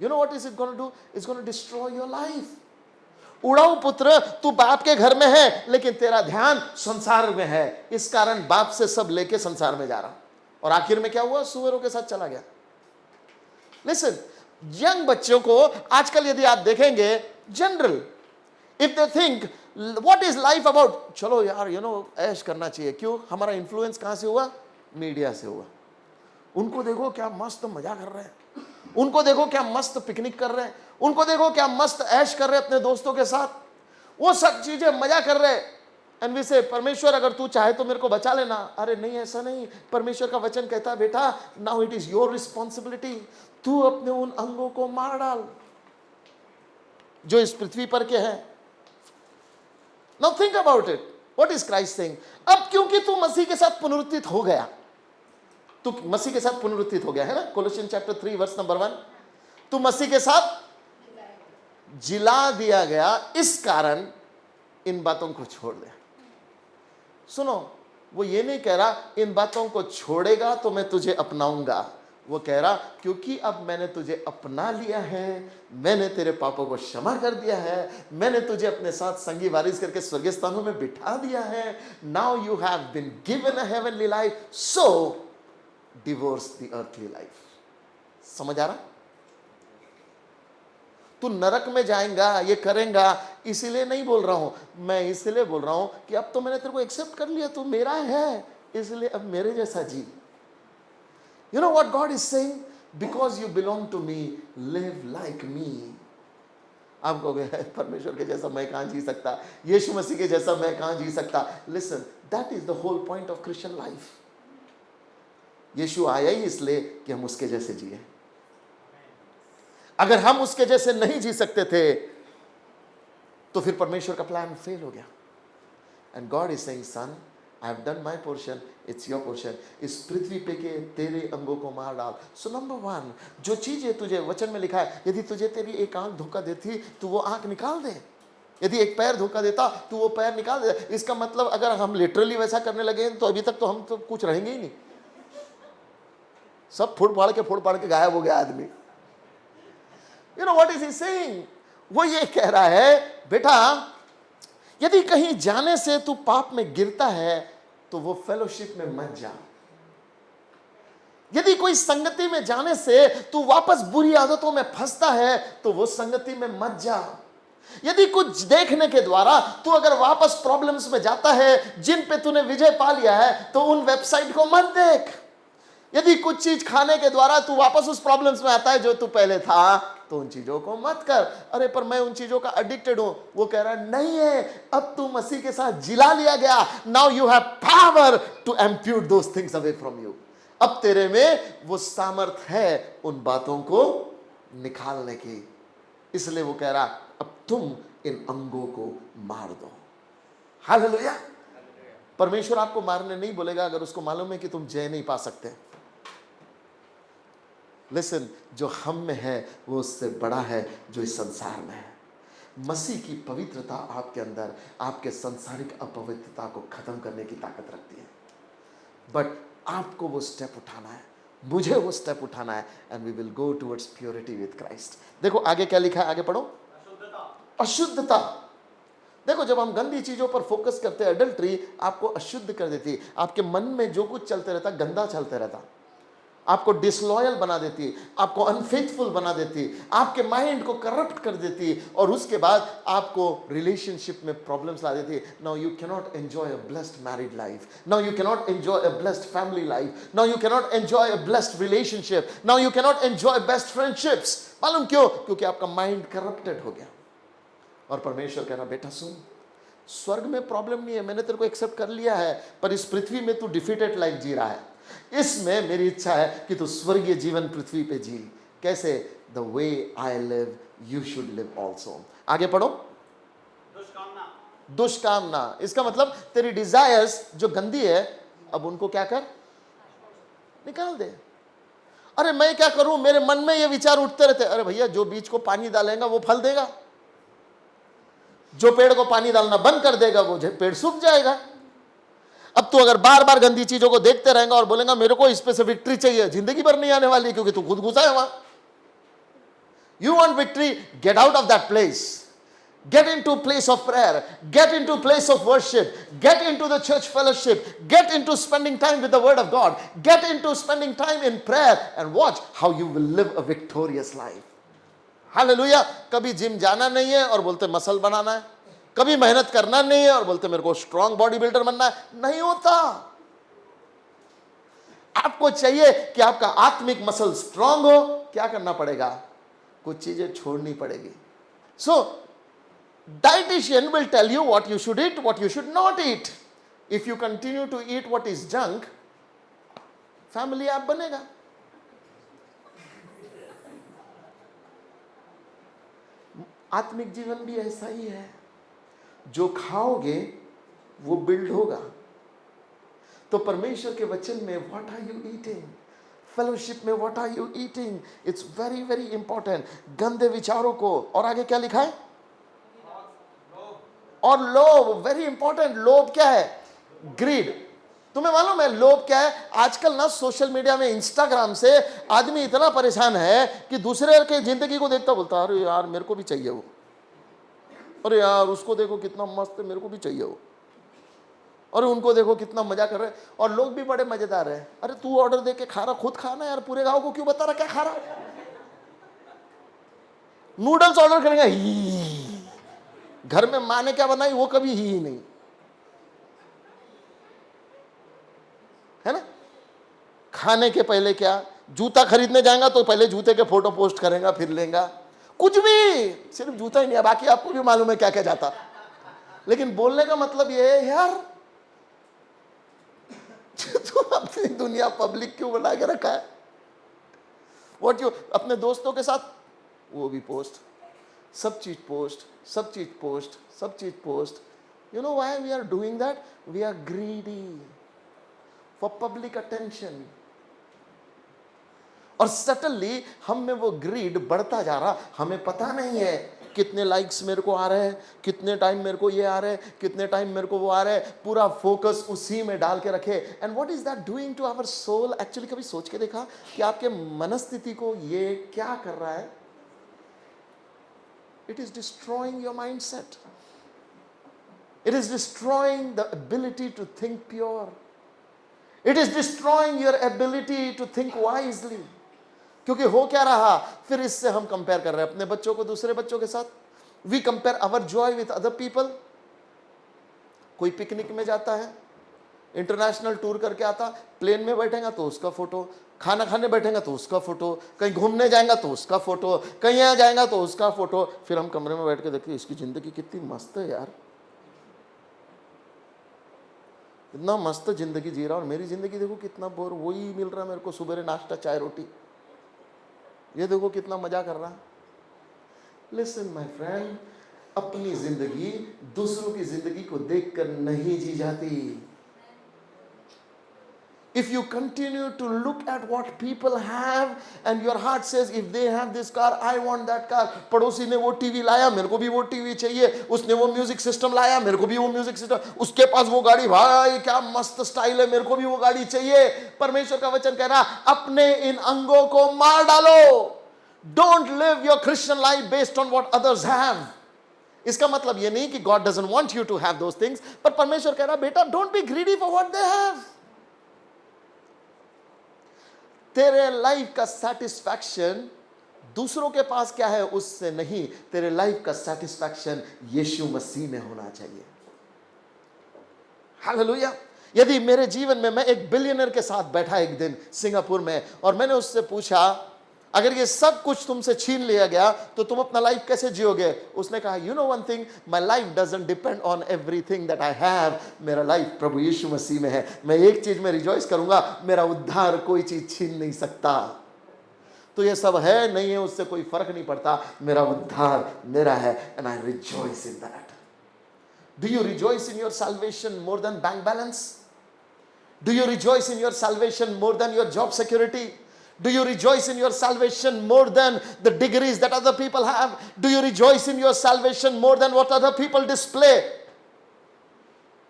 You know what is it gonna do? It's gonna destroy your life. उड़ाऊ पुत्र, तू बाप के घर में है लेकिन तेरा ध्यान संसार में है, इस कारण बाप से सब लेके संसार में जा रहा, और आखिर में क्या हुआ? सुअरों के साथ चला गया। लिसन, यंग बच्चों को आजकल यदि आप देखेंगे, general if they think what is life about, चलो यार यू नो ऐश करना चाहिए। क्यों? हमारा इन्फ्लुएंस कहां से हुआ? मीडिया से हुआ। उनको देखो क्या मस्त मजा कर रहे हैं, उनको देखो क्या मस्त पिकनिक कर रहे हैं, उनको देखो क्या मस्त ऐश कर रहे हैं अपने दोस्तों के साथ, वो सब चीजें मजा कर रहे हैं। एंड वी से परमेश्वर अगर तू चाहे तो मेरे को बचा लेना। अरे नहीं, ऐसा नहीं। परमेश्वर का वचन कहता है बेटा now it is your responsibility, तू अपने उन अंगों को मार डाल जो इस पृथ्वी पर के हैं। Now think about it, what is Christ saying? अब क्योंकि तू मसीह के साथ पुनरुत्थित हो गया, तू मसीह के साथ पुनरुत्थित हो गया है ना, कोलोसियन चैप्टर 3 वर्स नंबर 1, तू मसीह के साथ जिला दिया गया, इस कारण इन बातों को छोड़ दे। सुनो, वो ये नहीं कह रहा इन बातों को छोड़ेगा तो मैं तुझे अपनाऊंगा, वो कह रहा क्योंकि अब मैंने तुझे अपना लिया है, मैंने तेरे पापों को क्षमा कर दिया है, मैंने तुझे अपने साथ संगी वारिस करके स्वर्गीय स्थानों में बिठा दिया है। Now you have been given a heavenly life, so divorce the earthly life. समझ आ रहा? तू नरक में जाएगा, ये करेगा, इसीलिए नहीं बोल रहा हूं मैं, इसलिए बोल रहा हूं कि अब तो मैंने तेरे को एक्सेप्ट कर लिया, तू मेरा है, इसलिए अब मेरे जैसा जी। You know what God is saying? Because you belong to me, live like me. आप कहोगे परमेश्वर के जैसा मैं कहां जी सकता, यीशु मसीह के जैसा मैं कहां जी सकता। Listen, that is the whole point of Christian life. यीशु आया ही इसलिए कि हम उसके जैसे जिए। अगर हम उसके जैसे नहीं जी सकते थे तो फिर परमेश्वर का प्लान फेल हो गया। And God is saying, son, I have done my portion, it's your portion. इस पृथ्वी पे के तेरे अंगों को मार डाल। सो नंबर वन, जो चीजें तुझे वचन में लिखा है, यदि तुझे तेरी एक आंख धोखा देती तो वो आंख निकाल दे। यदि एक पैर धोखा देता तो वो पैर निकाल दे। इसका मतलब अगर हम लिटरली वैसा करने लगे तो अभी तक तो हम तो कुछ रहेंगे ही नहीं, सब फोड़ फाड़ के गायब हो गया आदमी। You know what is he saying? वो ये कह रहा है, बेटा यदि कहीं जाने से तू पाप में गिरता है तो वो फेलोशिप में मत जा। यदि कोई संगति में जाने से तू वापस बुरी आदतों में फंसता है तो वो संगति में मत जा। यदि कुछ देखने के द्वारा तू अगर वापस प्रॉब्लम्स में जाता है जिन पे तूने विजय पा लिया है तो उन वेबसाइट को मत देख। यदि कुछ चीज खाने के द्वारा तू वापस उस प्रॉब्लम्स में आता है जो तू पहले था तो उन चीजों को मत कर। अरे पर मैं उन चीजों का एडिक्टेड हूं, वो कह रहा नहीं है, अब तू मसीह के साथ जिला लिया गया। Now you have power to amputate those things away from you. अब तेरे में वो सामर्थ है उन बातों को निकालने की। इसलिए वो कह रहा अब तुम इन अंगों को मार दो। हालेलुया। परमेश्वर आपको मारने नहीं बोलेगा अगर उसको मालूम है कि तुम जय नहीं पा सकते। लिसन, जो हम में है वो उससे बड़ा है जो इस संसार में है। मसीह की पवित्रता आपके अंदर आपके सांसारिक अपवित्रता को खत्म करने की ताकत रखती है। बट आपको वो स्टेप उठाना है, मुझे वो स्टेप उठाना है, and we will go towards purity with Christ. देखो आगे क्या लिखा है, आगे पढ़ो। अशुद्धता। देखो जब हम गंदी चीजों पर फोकस करते हैं, एडल्ट्री आपको अशुद्ध कर देती है। आपके मन में जो कुछ चलते रहता गंदा चलते रहता, आपको डिसलॉयल बना देती, आपको अनफेथफुल बना देती, आपके माइंड को करप्ट कर देती, और उसके बाद आपको रिलेशनशिप में प्रॉब्लम्स ला देती। Now you can not enjoy a blessed married life, now you can not enjoy a blessed family life, now you can not enjoy a blessed relationship, now you can not enjoy best friendships. मालूम क्यों? क्योंकि आपका माइंड करप्टेड हो गया। और परमेश्वर कह रहा बेटा सुन, स्वर्ग में प्रॉब्लम नहीं है, मैंने तेरे को एक्सेप्ट कर लिया है, पर इस पृथ्वी में तू डिफीटेड लाइफ जी रहा है। इसमें मेरी इच्छा है कि तू स्वर्गीय जीवन पृथ्वी पे जी। कैसे? The way I live you should live also. आगे पढ़ो। दुष्कामना। इसका मतलब तेरी डिजायर्स जो गंदी है, अब उनको क्या कर, निकाल दे। अरे मैं क्या करूं, मेरे मन में ये विचार उठते रहते। अरे भैया, जो बीज को पानी डालेगा वो फल देगा, जो पेड़ को पानी डालना बंद कर देगा वो पेड़ सूख जाएगा। अब तू अगर बार बार गंदी चीजों को देखते रहेगा और बोलेगा मेरे को इस पे से विक्ट्री चाहिए, जिंदगी भर नहीं आने वाली, क्योंकि तू खुद घुसा है वहां। You want victory, get out of that place, get into place of prayer, get into place of worship, get into the church fellowship, get into spending time with the word of God, get into spending time in prayer, and watch how you will live a victorious life. Hallelujah. कभी जिम जाना नहीं है और बोलते मसल बनाना है, कभी मेहनत करना नहीं है और बोलते मेरे को स्ट्रांग बॉडी बिल्डर बनना है। नहीं होता। आपको चाहिए कि आपका आत्मिक मसल स्ट्रांग हो, क्या करना पड़ेगा? कुछ चीजें छोड़नी पड़ेगी। So dietitian will tell you what you should eat, what you should not eat. If you continue to eat what is junk, family आप बनेगा। आत्मिक जीवन भी ऐसा ही है, जो खाओगे वो बिल्ड होगा। तो परमेश्वर के वचन में what are you eating, fellowship में what are you eating, it's very very important. गंदे विचारों को, और आगे क्या लिखा है? और लोभ, वेरी इंपॉर्टेंट। लोभ क्या है? ग्रीड। तुम्हें मालूम है लोभ क्या है? आजकल ना सोशल मीडिया में, इंस्टाग्राम से आदमी इतना परेशान है कि दूसरे के जिंदगी को देखता बोलता अरे यार मेरे को भी चाहिए वो, अरे यार उसको देखो कितना मस्त है, मेरे को भी चाहिए वो, अरे उनको देखो कितना मजा कर रहे हैं। और लोग भी बड़े मजेदार हैं। अरे तू ऑर्डर दे के खा रहा, खुद खाना यार, पूरे गांव को क्यों बता रहा क्या खा रहा? नूडल्स ऑर्डर करेंगे, ही घर में माँ ने क्या बनाई वो कभी ही नहीं, है ना? खाने के पहले क्या, जूता खरीदने जाएगा तो पहले जूते के फोटो पोस्ट करेगा, फिर लेगा कुछ भी, सिर्फ जूता ही नहीं है, बाकी आपको भी मालूम है क्या क्या जाता। लेकिन बोलने का मतलब ये है यार, तू अपनी दुनिया पब्लिक क्यों बना के रखा है? व्हाट यू अपने दोस्तों के साथ वो भी पोस्ट, सब चीज पोस्ट, सब चीज पोस्ट, सब चीज post. You know why we are doing that? We are greedy for public attention. और सटनली हम में वो ग्रीड बढ़ता जा रहा, हमें पता नहीं है कितने लाइक्स मेरे को आ रहे हैं, कितने टाइम मेरे को ये आ रहे हैं, कितने टाइम मेरे को वो आ रहे हैं. पूरा फोकस उसी में डाल के रखे. And what is that doing to our soul? Actually कभी सोच के देखा कि आपके मनस्थिति को ये क्या कर रहा है? It is destroying your mindset. It is destroying the ability to think pure. It is destroying your ability to think wisely. क्योंकि हो क्या रहा, फिर इससे हम कंपेयर कर रहे हैं अपने बच्चों को दूसरे बच्चों के साथ. We compare our joy with other people. कोई पिकनिक में जाता है, इंटरनेशनल टूर करके आता, प्लेन में बैठेगा तो उसका फोटो, खाना खाने बैठेगा तो उसका फोटो, कहीं घूमने जाएगा तो उसका फोटो, कहीं यहाँ जाएगा तो उसका फोटो. फिर हम कमरे में बैठ के देखते इसकी जिंदगी कितनी मस्त है यार, इतना मस्त जिंदगी जी रहा, और मेरी जिंदगी देखो कितना बोर. वही मिल रहा मेरे को सुबह नाश्ता चाय रोटी, ये देखो कितना मजा कर रहा. लिसन माय फ्रेंड, अपनी जिंदगी दूसरों की जिंदगी को देखकर नहीं जी जाती. If you continue to look at what people have and your heart says if they have this car I want that car. पड़ोसी ने वो टीवी लाया, मेरे को भी वो टीवी चाहिए. उसने वो म्यूजिक सिस्टम लाया, मेरे को भी वो म्यूजिक सिस्टम. उसके पास वो गाड़ी, भाई क्या मस्त स्टाइल है, मेरे को भी वो गाड़ी चाहिए. परमेश्वर का वचन कह रहा अपने इन अंगों को मार डालो. Don't live your Christian life based on what others have. इसका मतलब ये नहीं कि God doesn't want you to have those things, पर परमेश्वर कह रहा बेटा don't be greedy for what they have. तेरे लाइफ का सेटिस्फैक्शन दूसरों के पास क्या है उससे नहीं, तेरे लाइफ का सेटिस्फैक्शन यीशु मसीह में होना चाहिए. हालेलुया. यदि मेरे जीवन में, मैं एक बिलियनर के साथ बैठा एक दिन सिंगापुर में, और मैंने उससे पूछा अगर ये सब कुछ तुमसे छीन लिया गया तो तुम अपना लाइफ कैसे जियोगे? उसने कहा you know one thing, my life doesn't depend on everything that I have. मेरा लाइफ प्रभु यीशु मसीह में है. मैं एक चीज में रिजॉइस करूंगा, मेरा उद्धार कोई चीज छीन नहीं सकता. तो ये सब है नहीं है उससे कोई फर्क नहीं पड़ता, मेरा उद्धार मेरा है. And I rejoice in that. Do you rejoice in your salvation more than bank balance? Do you rejoice in your salvation more than your job security? Do you rejoice in your salvation more than the degrees that other people have? Do you rejoice in your salvation more than what other people display?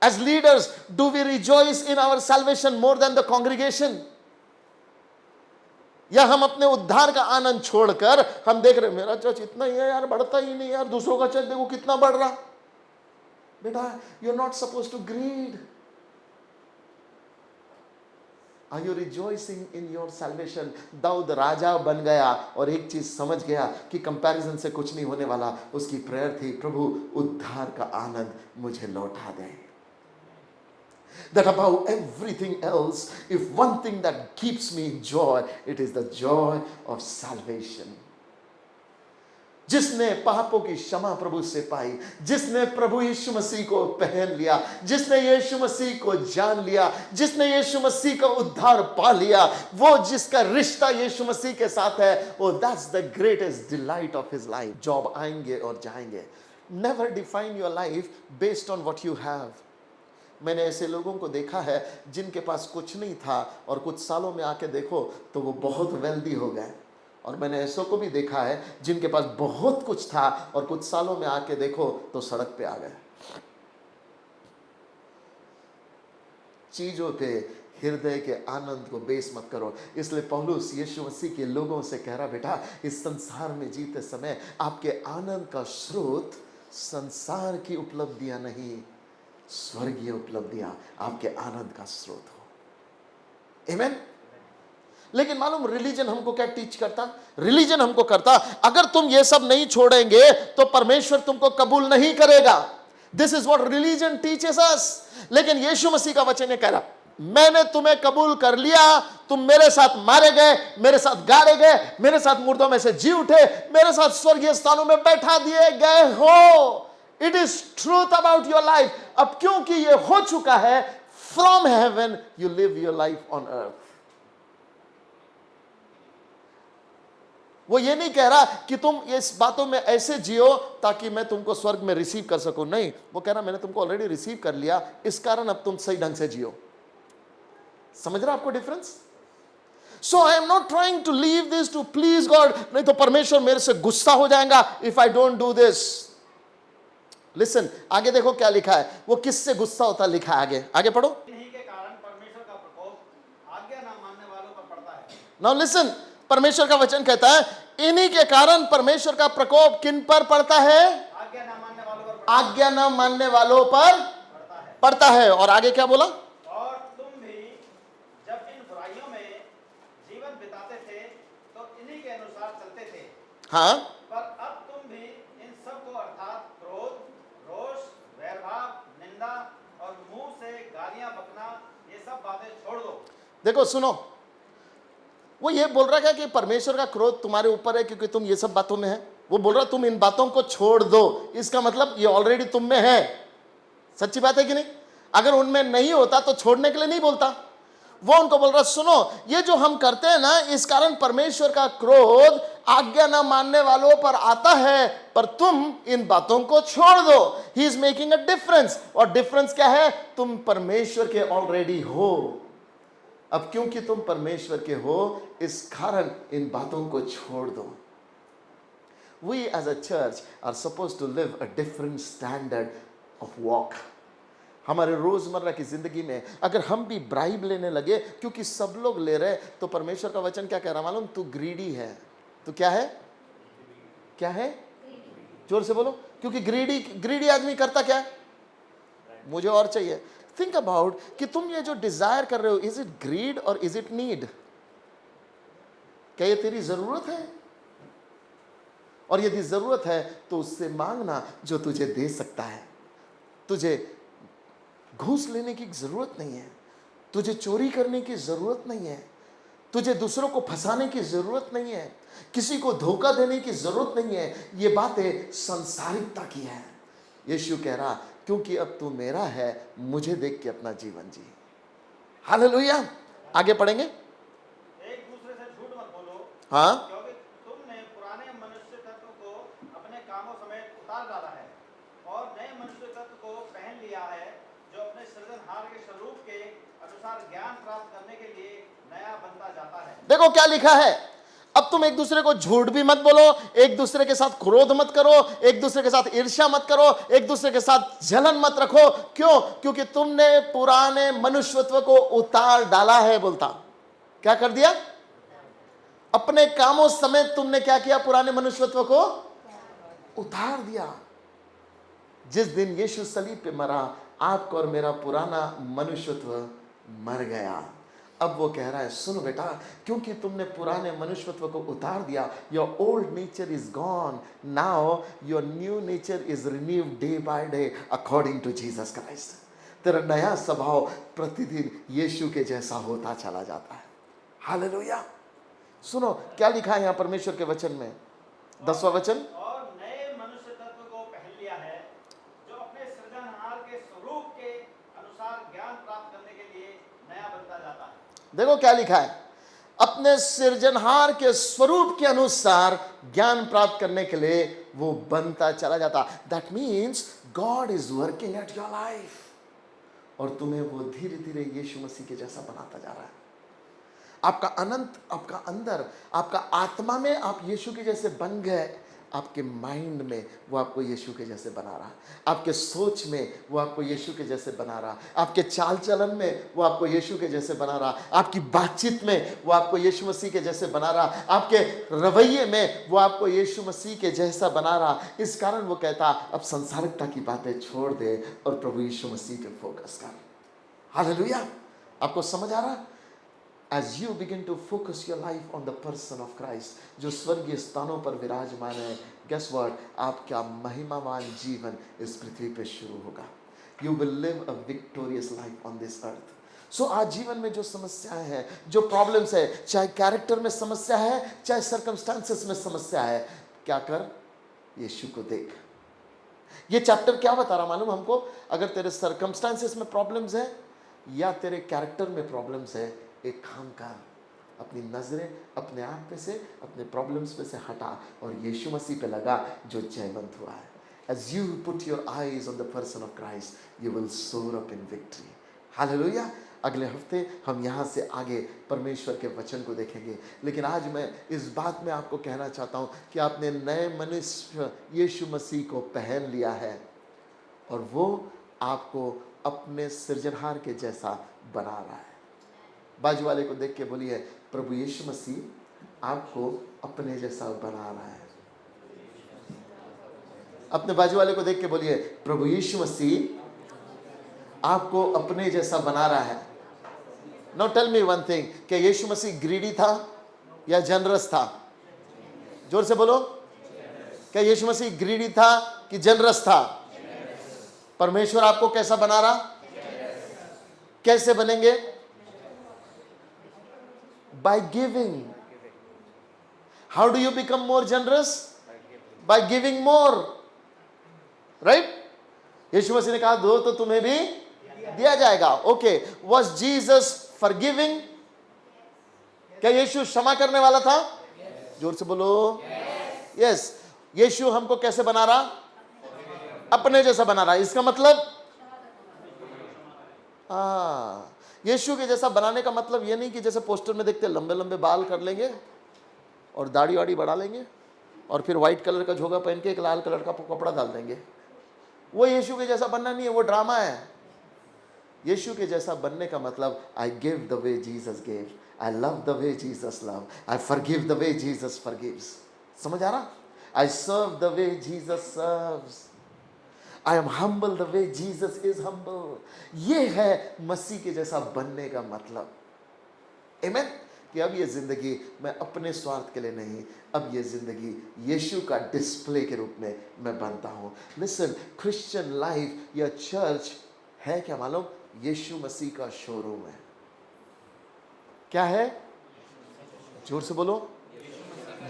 As leaders, do we rejoice in our salvation more than the congregation? या हम अपने उद्धार का आनंद छोड़कर हम देख रहे मेरा चर्च इतना ही है यार, बढ़ता ही नहीं यार, दूसरों का चर्च देखो कितना बढ़ रहा. बेटा, you are not supposed to greed. Are you rejoicing in your salvation? Dawood राजा बन गया और एक चीज समझ गया कि कंपैरिजन से कुछ नहीं होने वाला. उसकी प्रेयर थी प्रभु उद्धार का आनंद मुझे लौटा दे. That above everything else, if one thing that keeps me in joy, it is the joy of salvation. जिसने पापों की क्षमा प्रभु से पाई, जिसने प्रभु यीशु मसीह को पहन लिया, जिसने यीशु मसीह को जान लिया, जिसने यीशु मसीह का उद्धार पा लिया, वो जिसका रिश्ता यीशु मसीह के साथ है, वो that's the greatest delight of his life. Job आएंगे और जाएंगे. Never define your life based on what you have. मैंने ऐसे लोगों को देखा है जिनके पास कुछ नहीं था और कुछ सालों में आके देखो तो वो बहुत वेल्दी हो गए. और मैंने ऐसों को भी देखा है जिनके पास बहुत कुछ था और कुछ सालों में आके देखो तो सड़क पे आ गए. चीजों पे हृदय के आनंद को बेस मत करो. इसलिए पौलुस यीशु मसीह के लोगों से कह रहा बेटा इस संसार में जीते समय आपके आनंद का स्रोत संसार की उपलब्धियां नहीं, स्वर्गीय उपलब्धियां आपके आनंद का स्रोत हो. आमीन. लेकिन मालूम रिलीजन हमको क्या टीच करता? रिलीजन हमको करता अगर तुम ये सब नहीं छोड़ेंगे तो परमेश्वर तुमको कबूल नहीं करेगा. This is what religion teaches us. लेकिन यीशु मसीह का वचन कह रहा मैंने तुम्हें कबूल कर लिया, तुम मेरे साथ मारे गए, मेरे साथ गाड़े गए, मेरे साथ मुर्दों में से जी उठे, मेरे साथ स्वर्गीय स्थानों में बैठा दिए गए हो. It is truth about your life. अब क्योंकि ये हो चुका है, From heaven you live your life on earth. वो ये नहीं कह रहा कि तुम इस बातों में ऐसे जियो ताकि मैं तुमको स्वर्ग में रिसीव कर सकूं, नहीं, वो कह रहा मैंने तुमको ऑलरेडी रिसीव कर लिया, इस कारण अब तुम सही ढंग से जियो। समझ रहा आपको difference? So I am not trying to leave this to please God, नहीं तो परमेश्वर मेरे से गुस्सा हो जाएगा if I don't do this. Listen, आगे देखो क्या लिखा है, वो किससे गुस्सा होता लिखा है, आगे आगे पढ़ो। इन्हीं के कारण परमेश्वर का प्रकोप आज्ञा न मानने वालों पर पड़ता है। नाउ लिसन, परमेश्वर का वचन कहता है इन्हीं के कारण परमेश्वर का प्रकोप किन पर पड़ता है? आज्ञा न मानने वालों पर आज्ञा न मानने वालों पर पड़ता है। पड़ता है। और आगे क्या बोला? और तुम भी जब इन बुराइयों में जीवन बिताते थे तो इन्हीं के अनुसार चलते थे, हाँ, पर अब तुम भी इन सब को अर्थात क्रोध, रोष, वैरभाव, निंदा और मुंह से गालियां बकना, ये सब बातें छोड़ दो। देखो सुनो, वो ये बोल रहा है कि परमेश्वर का क्रोध तुम्हारे ऊपर है क्योंकि तुम ये सब बातों में है। वो बोल रहा तुम इन बातों को छोड़ दो, इसका मतलब ये ऑलरेडी तुम में है। सच्ची बात है कि नहीं? अगर उनमें नहीं होता तो छोड़ने के लिए नहीं बोलता। वो उनको बोल रहा सुनो, ये जो हम करते हैं ना, इस कारण परमेश्वर का क्रोध आज्ञा न मानने वालों पर आता है, पर तुम इन बातों को छोड़ दो। He is making a difference. और डिफरेंस क्या है? तुम परमेश्वर के ऑलरेडी हो। अब क्योंकि तुम परमेश्वर के हो, इस कारण इन बातों को छोड़ दो। We as a church are supposed to live a different standard of walk. हमारे रोजमर्रा की जिंदगी में अगर हम भी ब्राइब लेने लगे, क्योंकि सब लोग ले रहे, तो परमेश्वर का वचन क्या कह रहा मालूम? तू ग्रीडी है। तो क्या है? क्या है? जोर से बोलो। क्योंकि ग्रीडी आदमी करता क्या है? मुझे और चाहिए। थिंक अबाउट कि तुम ये जो डिजायर कर रहे हो, इज इट ग्रीड और इज इट नीड? क्या ये तेरी जरूरत है? और यदि जरूरत है तो उससे मांगना जो तुझे दे सकता है। तुझे घूस लेने की जरूरत नहीं है, तुझे चोरी करने की जरूरत नहीं है, तुझे दूसरों को फंसाने की जरूरत नहीं है, किसी को धोखा देने की जरूरत नहीं है। ये बातें संसारिकता की है। यीशु कह रहा क्योंकि अब तू मेरा है, मुझे देख के अपना जीवन जी। हालेलुया। आगे पढ़ेंगे। एक दूसरे से झूठ मत बोलो, हाँ, क्योंकि तुमने पुराने मनुष्य तत्व को अपने कामों समेत उतार डाला है और नए मनुष्य तत्व को पहन लिया है, जो अपने सृजनहार के स्वरूप के अनुसार ज्ञान प्राप्त करने के लिए नया बनता जाता है। देखो क्या लिखा है। अब तुम एक दूसरे को झूठ भी मत बोलो, एक दूसरे के साथ क्रोध मत करो, एक दूसरे के साथ ईर्ष्या मत करो, एक दूसरे के साथ जलन मत रखो। क्यों? क्योंकि तुमने पुराने मनुष्यत्व को उतार डाला है। बोलता क्या कर दिया? अपने कामों समेत तुमने क्या किया? पुराने मनुष्यत्व को उतार दिया। जिस दिन यीशु सलीब पे मरा, आपका और मेरा पुराना मनुष्यत्व मर गया। अब वो कह रहा है सुनो बेटा, क्योंकि तुमने पुराने मनुष्यत्व को उतार दिया, your old nature is gone, now your new nature is renewed day by day according to Jesus Christ. तेरा नया स्वभाव प्रतिदिन यीशु के जैसा होता चला जाता है। हालेलुया। सुनो क्या लिखा है यहाँ परमेश्वर के वचन में, 10वां वचन। और नए मनुष्य तत्व को पहन लिया है, जो अपने सृजनहार के स्वरूप के अनुसार ज्ञान प्राप्त करने के लिए नया बनता जाता है। देखो क्या लिखा है, अपने सृजनहार के स्वरूप के अनुसार ज्ञान प्राप्त करने के लिए वो बनता चला जाता। That means God is working at your life, और तुम्हें वो धीरे धीरे यीशु मसीह के जैसा बनाता जा रहा है। आपका अनंत, आपका अंदर, आपका आत्मा में आप यीशु के जैसे बन गए। आपके माइंड में वो आपको यीशु के जैसे बना रहा, आपके सोच में वो आपको यीशु के जैसे बना रहा, आपके चाल चलन में वो आपको यीशु के जैसे बना रहा, आपकी बातचीत में वो आपको यीशु मसीह के जैसे बना रहा, आपके रवैये में वो आपको यीशु मसीह के जैसा बना रहा। इस कारण वो कहता अब संसारिकता की बातें छोड़ दे और प्रभु यीशु मसीह पे फोकस कर। हालेलुया। आपको समझ आ रहा? As you begin to focus your life on the person of Christ, जो स्वर्गीय स्थानों पर विराजमान है, guess what? आपका महिमावान जीवन इस पृथ्वी पे शुरू होगा। You will live a victorious life on this earth. So आज जीवन में जो समस्याएं हैं, जो प्रॉब्लम्स है, चाहे कैरेक्टर में समस्या है, चाहे सर्कमस्टांसेस में समस्या है, क्या कर? यीशु को देख। ये चैप्टर क्या बता रहा मालूम हमको? अगर तेरे सर्कमस्टांसेस में प्रॉब्लम्स है या तेरे कैरेक्टर में प्रॉब्लम्स है, एक काम कर, अपनी नजरें अपने आप पे से, अपने प्रॉब्लम्स पे से हटा और यीशु मसीह पे लगा जो जयवंत हुआ है। As you put your eyes on the person of Christ, you will soar up in victory. Hallelujah. अगले हफ्ते हम यहाँ से आगे परमेश्वर के वचन को देखेंगे, लेकिन आज मैं इस बात में आपको कहना चाहता हूँ कि आपने नए मनुष्य यीशु मसीह को पहन लिया है और वो आपको अपने सृजनहार के जैसा बना रहा है। बाजू वाले को देख के बोलिए, प्रभु यीशु मसीह आपको अपने जैसा बना रहा है। अपने बाजू वाले को देख के बोलिए, प्रभु यीशु मसीह आपको अपने जैसा बना रहा है। Now tell me one thing, क्या यीशु मसीह ग्रीडी था या जनरस था? जोर से बोलो, क्या यीशु मसीह ग्रीडी था कि जनरस था? परमेश्वर आपको कैसा बना रहा? कैसे बनेंगे? By giving. How do you become more generous? By giving more, right? यीशु मसीह ने कहा दो तो तुम्हें भी दिया जाएगा। Okay, was Jesus forgiving? क्या यीशु क्षमा करने वाला था? जोर से बोलो, यस। यीशु हमको कैसे बना रहा? अपने जैसा बना रहा है। इसका मतलब यीशु के जैसा बनाने का मतलब ये नहीं कि जैसे पोस्टर में देखते लंबे लंबे बाल कर लेंगे और दाढ़ी वाड़ी बढ़ा लेंगे और फिर व्हाइट कलर का झोगा पहन के एक लाल कलर का कपड़ा डाल देंगे। वो यीशु के जैसा बनना नहीं है, वो ड्रामा है। यीशु के जैसा बनने का मतलब I give the way Jesus give, I love the way Jesus love, I forgive the way Jesus forgives. समझ आ रहा? I serve the way Jesus serves, I am humble the way Jesus is humble. ये है मसीह के जैसा बनने का मतलब। आमीन। कि अब ये जिंदगी मैं अपने स्वार्थ के लिए नहीं, अब ये जिंदगी यीशु का डिस्प्ले के रूप में मैं बनता हूं। लिसन, क्रिश्चियन लाइफ या चर्च है क्या मालूम? यीशु मसीह का शोरूम है। क्या है? जोर से बोलो।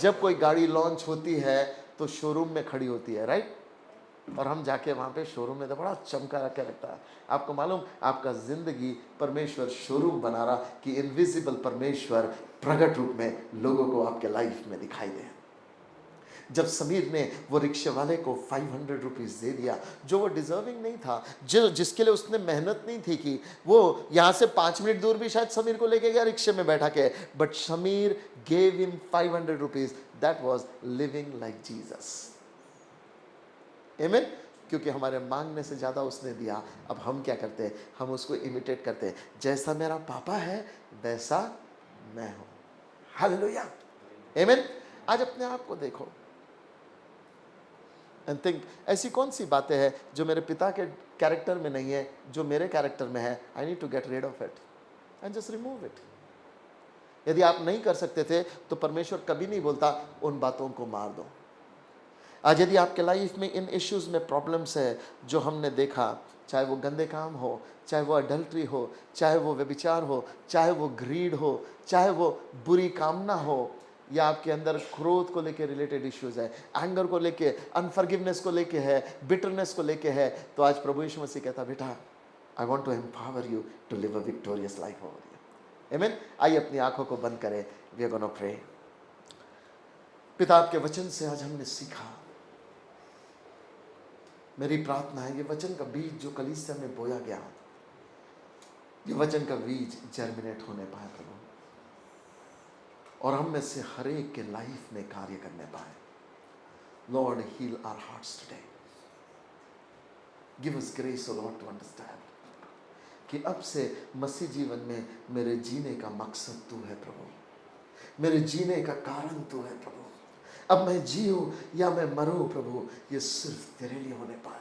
जब कोई गाड़ी लॉन्च होती है तो शोरूम में खड़ी होती है, राइट? और हम जाके वहाँ पे शोरूम में तो बड़ा चमका रखा लगता है। आपको मालूम, आपका जिंदगी परमेश्वर शोरूम बना रहा कि इनविजिबल परमेश्वर प्रकट रूप में लोगों को आपके लाइफ में दिखाई दे। जब समीर ने वो रिक्शे वाले को 500 रुपीज दे दिया, जो वो डिजर्विंग नहीं था, जिसके लिए उसने मेहनत नहीं थी कि वो यहाँ से 5 मिनट दूर भी शायद समीर को लेके गया रिक्शे में बैठा के, but Sameer gave him 500 rupees. That was living like Jesus. आमीन। क्योंकि हमारे मांगने से ज़्यादा उसने दिया। अब हम क्या करते हैं? हम उसको इमिटेट करते हैं। जैसा मेरा पापा है वैसा मैं हूं। हालेलुया, आमीन। आज अपने आप को देखो एंड थिंक, ऐसी कौन सी बातें हैं जो मेरे पिता के कैरेक्टर में नहीं है, जो मेरे कैरेक्टर में है? I need to get rid of it and just remove it. यदि आप नहीं कर सकते थे तो परमेश्वर कभी नहीं बोलता उन बातों को मार दो। आज यदि आपके लाइफ में इन इश्यूज में प्रॉब्लम्स है जो हमने देखा, चाहे वो गंदे काम हो, चाहे वो अडल्ट्री हो, चाहे वो व्यभिचार हो, चाहे वो ग्रीड हो, चाहे वो बुरी कामना हो, या आपके अंदर क्रोध को लेके रिलेटेड इश्यूज है, एंगर को लेके, अनफॉरगिवनेस को लेके है, बिटरनेस को लेके है, तो आज प्रभु यीशु मसीह कहता, बेटा I want to empower you to live a victorious life over you. आमीन। आइए अपनी आंखों को बंद करें। We are gonna pray. पिता, आपके वचन से आज हमने सीखा। मेरी प्रार्थना है ये वचन का बीज जो कलीसिया में बोया गया, ये वचन का बीज जर्मिनेट होने पाए प्रभु, और हम में से हर एक के लाइफ में कार्य करने पाए। Lord, heal our hearts today. Give us grace O lord to understand कि अब से मसीह जीवन में मेरे जीने का मकसद तू है प्रभु, मेरे जीने का कारण तू है प्रभु। अब मैं जीऊं या मैं मरूं प्रभु, ये सिर्फ तेरे लिए होने पाए,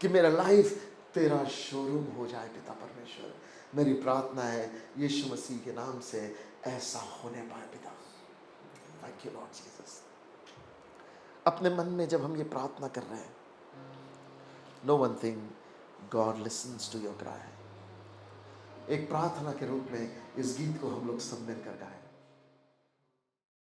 कि मेरा लाइफ तेरा शोरूम हो जाए। पिता परमेश्वर, मेरी प्रार्थना है यीशु मसीह के नाम से ऐसा होने पाए पिता। Thank you Lord Jesus. अपने मन में जब हम ये प्रार्थना कर रहे हैं, no one thing, God listens to your cry. एक प्रार्थना के रूप में इस गीत को हम लोग सब मिलकर गाएं।